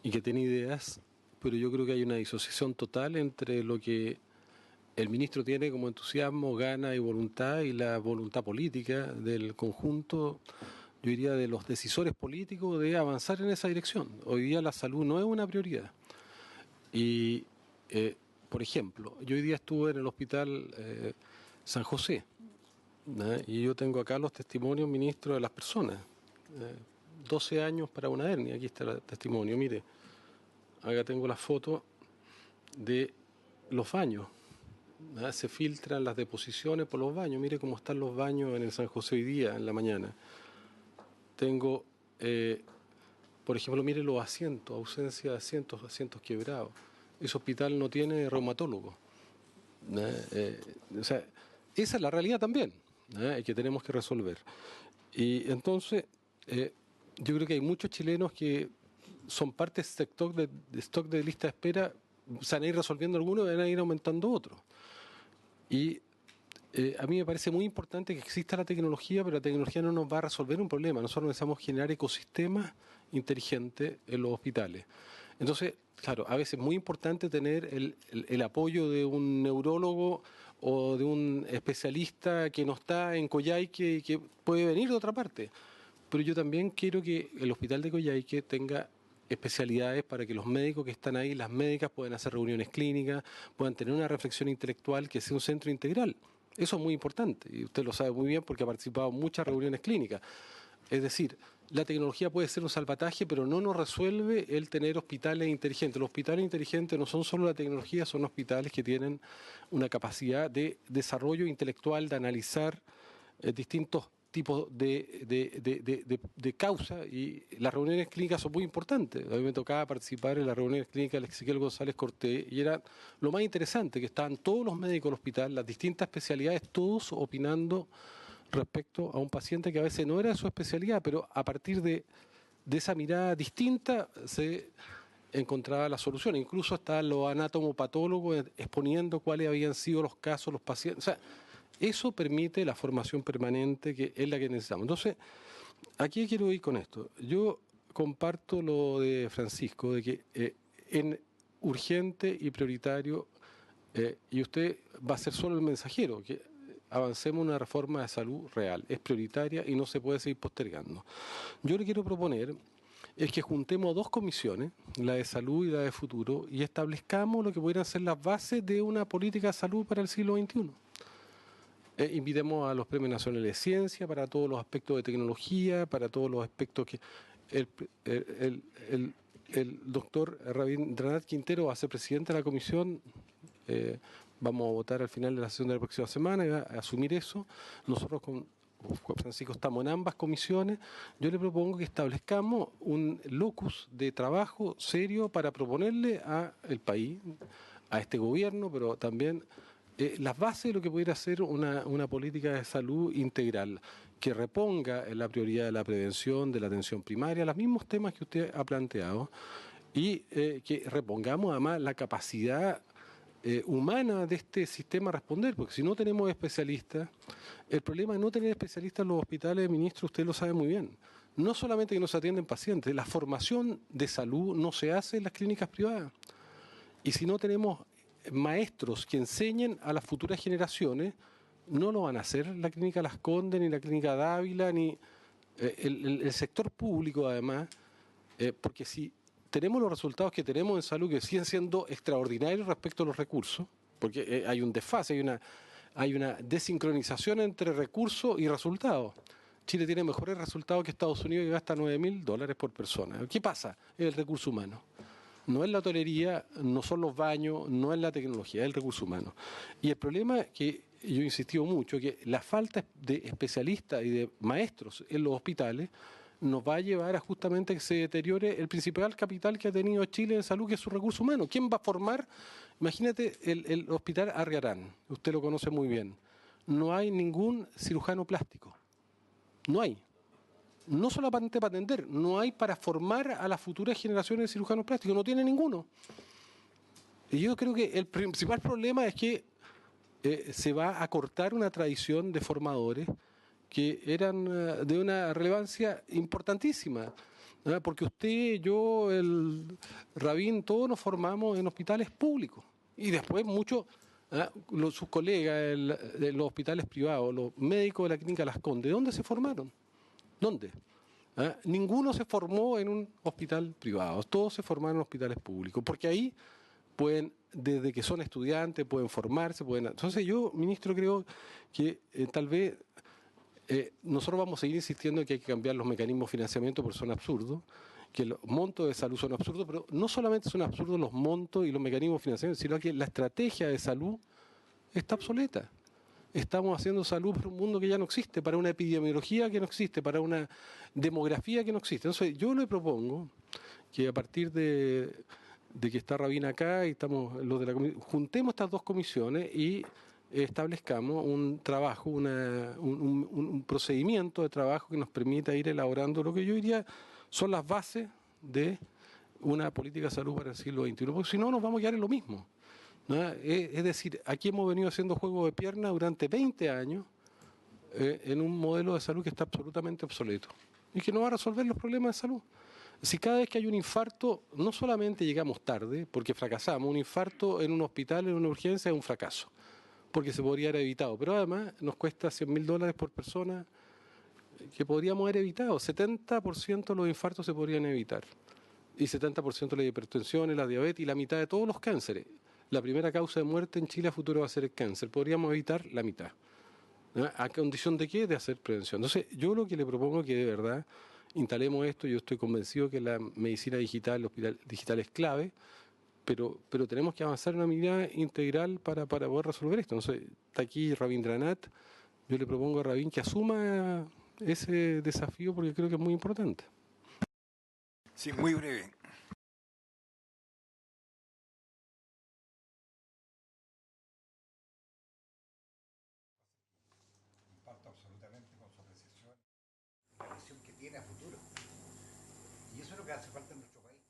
S3: y que tiene ideas, pero yo creo que hay una disociación total entre lo que el ministro tiene como entusiasmo, ganas y voluntad y la voluntad política del conjunto, yo diría, de los decisores políticos de avanzar en esa dirección. Hoy día la salud no es una prioridad. Y, por ejemplo, yo hoy día estuve en el hospital San José, ¿no? Y yo tengo acá los testimonios, ministro, de las personas. 12 años para una hernia, aquí está el testimonio, mire, acá tengo la foto de los baños. ¿No? Se filtran las deposiciones por los baños, mire cómo están los baños en el San José hoy día, en la mañana. Tengo, por ejemplo, mire los asientos, ausencia de asientos quebrados. Ese hospital no tiene reumatólogo. O sea, esa es la realidad también, que tenemos que resolver. Y entonces, yo creo que hay muchos chilenos que son parte de stock de lista de espera, se van a ir resolviendo algunos y van a ir aumentando otros. Y a mí me parece muy importante que exista la tecnología, pero la tecnología no nos va a resolver un problema. Nosotros necesitamos generar ecosistemas inteligentes en los hospitales. Entonces, claro, a veces es muy importante tener el apoyo de un neurólogo o de un especialista que no está en Coyhaique y que puede venir de otra parte. Pero yo también quiero que el hospital de Coyhaique tenga especialidades para que los médicos que están ahí, las médicas, puedan hacer reuniones clínicas, puedan tener una reflexión intelectual que sea un centro integral. Eso es muy importante y usted lo sabe muy bien porque ha participado en muchas reuniones clínicas. Es decir, la tecnología puede ser un salvataje, pero no nos resuelve el tener hospitales inteligentes. Los hospitales inteligentes no son solo la tecnología, son hospitales que tienen una capacidad de desarrollo intelectual, de analizar distintos tipos de causa, y las reuniones clínicas son muy importantes. A mí me tocaba participar en las reuniones clínicas de Ezequiel González Cortés y era lo más interesante, que estaban todos los médicos del hospital, las distintas especialidades, todos opinando respecto a un paciente que a veces no era su especialidad, pero a partir de esa mirada distinta se encontraba la solución. Incluso estaban los anatomopatólogos exponiendo cuáles habían sido los casos, los pacientes. O sea, eso permite la formación permanente, que es la que necesitamos. Entonces, aquí quiero ir con esto. Yo comparto lo de Francisco, de que en urgente y prioritario, y usted va a ser solo el mensajero, que avancemos una reforma de salud real. Es prioritaria y no se puede seguir postergando. Yo le quiero proponer es que juntemos dos comisiones, la de salud y la de futuro, y establezcamos lo que pudieran ser las bases de una política de salud para el siglo XXI. Invitemos a los premios nacionales de ciencia para todos los aspectos de tecnología, para todos los aspectos que el doctor Rabindranath Quintero va a ser presidente de la comisión. Vamos a votar al final de la sesión de la próxima semana y va a asumir eso. Nosotros con Francisco estamos en ambas comisiones. Yo le propongo que establezcamos un locus de trabajo serio para proponerle al país, a este gobierno, pero también las bases de lo que pudiera ser una política de salud integral, que reponga en la prioridad de la prevención, de la atención primaria, los mismos temas que usted ha planteado, y que repongamos además la capacidad humana de este sistema a responder, porque si no tenemos especialistas, el problema de no tener especialistas en los hospitales, ministro, usted lo sabe muy bien. No solamente que no se atienden pacientes, la formación de salud no se hace en las clínicas privadas. Y si no tenemos maestros que enseñen a las futuras generaciones, no lo van a hacer la Clínica Las Condes, ni la Clínica Dávila, ni el sector público además, porque si tenemos los resultados que tenemos en salud, que siguen siendo extraordinarios respecto a los recursos, porque hay un desfase, hay una desincronización entre recursos y resultados. Chile tiene mejores resultados que Estados Unidos, que gasta $9.000 por persona. ¿Qué pasa? Es el recurso humano. No es la hotelería, no son los baños, no es la tecnología, es el recurso humano. Y el problema es que yo he insistido mucho, que la falta de especialistas y de maestros en los hospitales nos va a llevar a justamente que se deteriore el principal capital que ha tenido Chile en salud, que es su recurso humano. ¿Quién va a formar? Imagínate el hospital Argarán, usted lo conoce muy bien. No hay ningún cirujano plástico. No hay. No solamente para atender, no hay para formar a las futuras generaciones de cirujanos plásticos, no tiene ninguno. Y yo creo que el principal problema es que se va a cortar una tradición de formadores que eran de una relevancia importantísima. ¿No? Porque usted, yo, el Rabín, todos nos formamos en hospitales públicos. Y después muchos, sus colegas de los hospitales privados, los médicos de la Clínica Las Condes, ¿de dónde se formaron? ¿Dónde? Ninguno se formó en un hospital privado, todos se formaron en hospitales públicos, porque ahí pueden, desde que son estudiantes, pueden formarse, pueden... Entonces yo, ministro, creo que tal vez nosotros vamos a seguir insistiendo en que hay que cambiar los mecanismos de financiamiento porque son absurdos, que los montos de salud son absurdos, pero no solamente son absurdos los montos y los mecanismos de financiamiento, sino que la estrategia de salud está obsoleta. Estamos haciendo salud para un mundo que ya no existe, para una epidemiología que no existe, para una demografía que no existe. Entonces, yo le propongo que a partir de que está Rabín acá y estamos los de la comisión, juntemos estas dos comisiones y establezcamos un trabajo, un procedimiento de trabajo que nos permita ir elaborando lo que yo diría son las bases de una política de salud para el siglo XXI, porque si no nos vamos a quedar en lo mismo. ¿No? Es decir, aquí hemos venido haciendo juego de pierna durante 20 años en un modelo de salud que está absolutamente obsoleto y que no va a resolver los problemas de salud. Si cada vez que hay un infarto, no solamente llegamos tarde, porque fracasamos, un infarto en un hospital, en una urgencia, es un fracaso, porque se podría haber evitado, pero además nos cuesta $100.000 por persona que podríamos haber evitado. 70% de los infartos se podrían evitar y 70% de la hipertensión, la diabetes y la mitad de todos los cánceres. La primera causa de muerte en Chile a futuro va a ser el cáncer. Podríamos evitar la mitad. ¿No? ¿A condición de qué? De hacer prevención. Entonces, yo lo que le propongo es que de verdad instalemos esto. Yo estoy convencido que la medicina digital, el hospital digital es clave, pero tenemos que avanzar en una mirada integral para poder resolver esto. Entonces, está aquí Rabindranath. Yo le propongo a Rabin que asuma ese desafío porque creo que es muy importante.
S4: Sí, muy breve. Comparto absolutamente con su apreciación la visión que tiene a futuro. Y eso es lo que hace falta en nuestro país.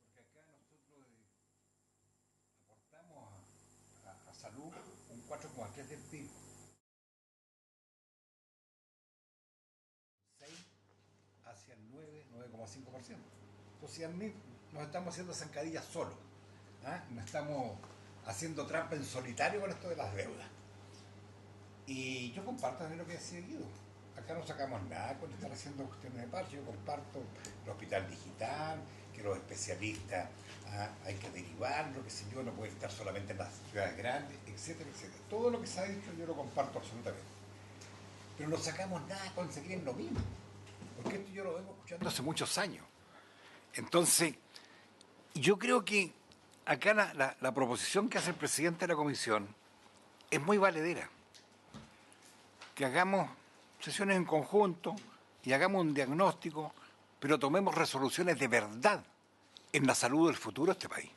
S4: Porque acá nosotros aportamos a salud un 4,3 del PIB. 6 hacia el 9,5%. Entonces nos estamos haciendo zancadillas solos. No estamos haciendo trampa en solitario con esto de las deudas. Y yo comparto también lo que decía Guido. Acá no sacamos nada con estar haciendo cuestiones de parche. Yo comparto el hospital digital, que los especialistas hay que derivarlo, que si yo no puede estar solamente en las ciudades grandes, etcétera, etcétera. Todo lo que se ha dicho yo lo comparto absolutamente. Pero no sacamos nada con seguir en lo mismo. Porque esto yo lo vengo escuchando hace muchos años. Entonces, yo creo que acá la proposición que hace el presidente de la comisión es muy valedera. Que hagamos sesiones en conjunto y hagamos un diagnóstico, pero tomemos resoluciones de verdad en la salud del futuro de este país.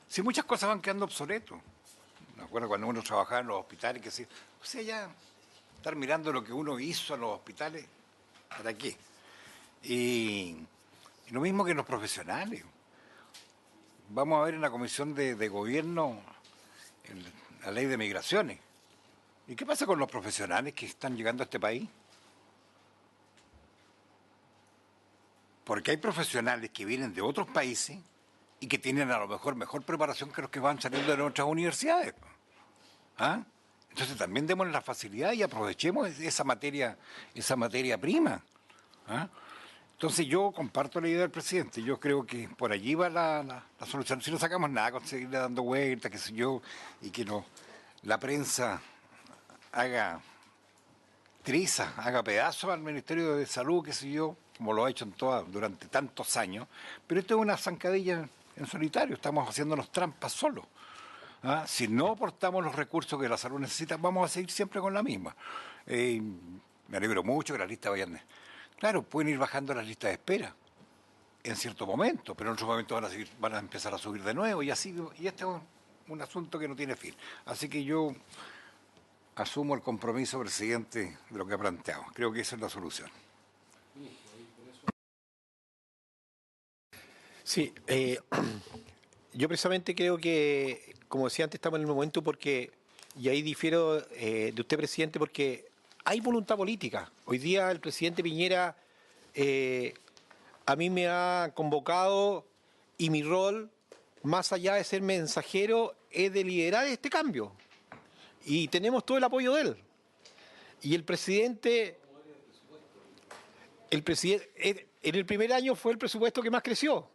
S4: Si muchas cosas van quedando obsoletos. Me acuerdo cuando uno trabajaba en los hospitales, que sí, o sea, ya estar mirando lo que uno hizo en los hospitales, ¿para qué? Y lo mismo que en los profesionales. Vamos a ver en la Comisión de Gobierno la ley de migraciones. ¿Y qué pasa con los profesionales que están llegando a este país? Porque hay profesionales que vienen de otros países y que tienen a lo mejor preparación que los que van saliendo de nuestras universidades. Entonces también démosle la facilidad y aprovechemos esa materia prima. Entonces yo comparto la idea del presidente, yo creo que por allí va la solución. Si no sacamos nada con seguirle dando vueltas, qué sé yo, y que no, la prensa haga trizas, haga pedazos al Ministerio de Salud, qué sé yo, como lo ha hecho durante tantos años. Pero esto es una zancadilla en solitario, estamos haciéndonos trampas solos. ¿Ah? Si no aportamos los recursos que la salud necesita, vamos a seguir siempre con la misma. Me alegro mucho que las listas vayan. Claro, pueden ir bajando las listas de espera en cierto momento, pero en otro momento van a empezar a subir de nuevo y así. Y este es un asunto que no tiene fin. Así que yo asumo el compromiso, presidente, de lo que ha planteado. Creo que esa es la solución.
S5: Sí, yo precisamente creo que, como decía antes, estamos en el momento porque, y ahí difiero de usted, presidente, porque hay voluntad política. Hoy día el presidente Piñera a mí me ha convocado y mi rol, más allá de ser mensajero, es de liderar este cambio. Y tenemos todo el apoyo de él. Y el presidente, en el primer año fue el presupuesto que más creció.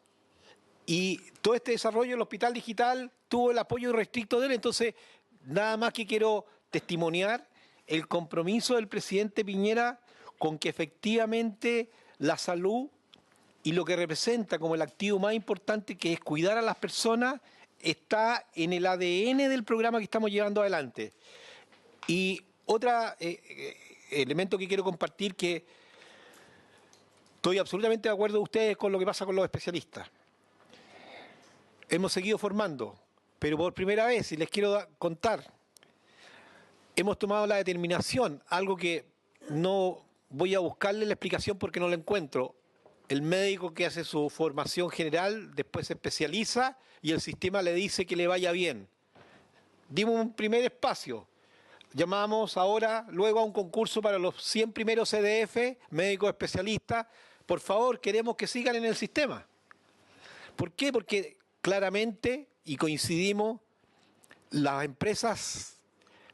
S5: Y todo este desarrollo del hospital digital tuvo el apoyo irrestricto de él. Entonces, nada más que quiero testimoniar el compromiso del presidente Piñera con que efectivamente la salud y lo que representa como el activo más importante, que es cuidar a las personas, está en el ADN del programa que estamos llevando adelante. Y otro elemento que quiero compartir, que estoy absolutamente de acuerdo con ustedes con lo que pasa con los especialistas. Hemos seguido formando, pero por primera vez, y les quiero contar, hemos tomado la determinación, algo que no voy a buscarle la explicación porque no la encuentro. El médico que hace su formación general, después se especializa y el sistema le dice que le vaya bien. Dimos un primer espacio. Llamamos luego a un concurso para los 100 primeros CDF, médicos especialistas. Por favor, queremos que sigan en el sistema. ¿Por qué? Porque claramente, y coincidimos, las empresas,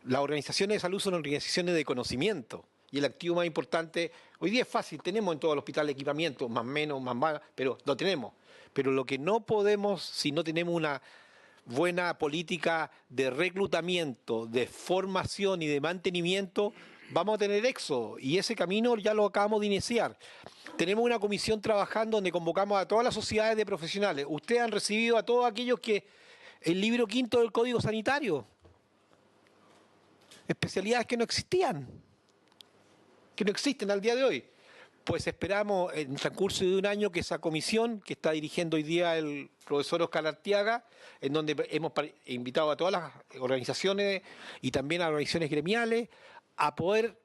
S5: las organizaciones de salud son organizaciones de conocimiento. Y el activo más importante, hoy día es fácil, tenemos en todo el hospital equipamiento, más menos, más, pero lo tenemos. Pero lo que no podemos, si no tenemos una buena política de reclutamiento, de formación y de mantenimiento, vamos a tener éxodo. Y ese camino ya lo acabamos de iniciar. Tenemos una comisión trabajando donde convocamos a todas las sociedades de profesionales. Ustedes han recibido a todos aquellos que el libro 5 del Código Sanitario, especialidades que no existían, que no existen al día de hoy. Pues esperamos en el transcurso de un año que esa comisión que está dirigiendo hoy día el profesor Oscar Arteaga, en donde hemos invitado a todas las organizaciones y también a organizaciones gremiales a poder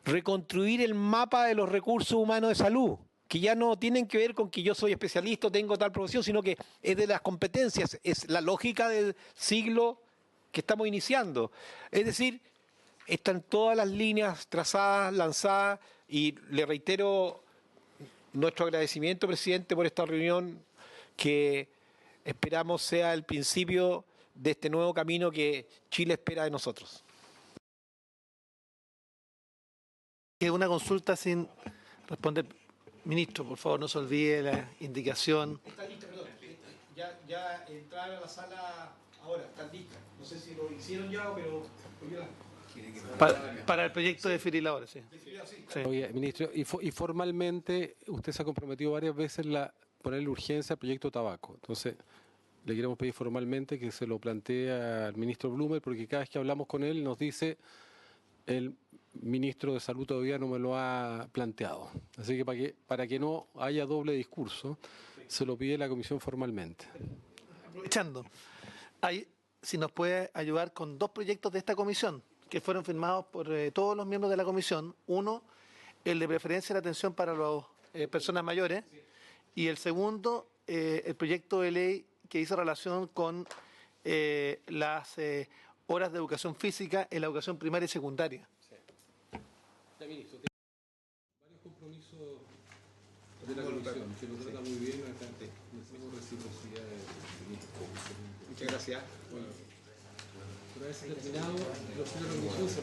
S5: reconstruir el mapa de los recursos humanos de salud, que ya no tienen que ver con que yo soy especialista o tengo tal profesión, sino que es de las competencias, es la lógica del siglo que estamos iniciando. Es decir, están todas las líneas trazadas, lanzadas, y le reitero nuestro agradecimiento, presidente, por esta reunión que esperamos sea el principio de este nuevo camino que Chile espera de nosotros.
S2: Queda una consulta sin responder. Ministro, por favor, no se olvide la indicación.
S5: Está listo, perdón. Ya entraron a la sala ahora, están listas. No sé si lo hicieron ya, pero...
S2: Para el proyecto de Firiladores, sí.
S3: Sí. Oye, ministro, y formalmente usted se ha comprometido varias veces ponerle urgencia al proyecto tabaco. Entonces, le queremos pedir formalmente que se lo plantee al ministro Blumer, porque cada vez que hablamos con él nos dice el ministro de Salud todavía no me lo ha planteado. Así que para que no haya doble discurso, se lo pide la comisión formalmente.
S2: Aprovechando, si nos puede ayudar con dos proyectos de esta comisión, que fueron firmados por todos los miembros de la comisión. Uno, el de preferencia de atención para las personas mayores, y el segundo, el proyecto de ley que hizo relación con las horas de educación física en la educación primaria y secundaria.
S3: Sí. Ministro, varios compromisos de la comisión, que lo trata muy bien, necesitamos reciprocidad del ministro.
S5: Muchas gracias.
S3: Bueno, una vez terminado, los señores de la comisión se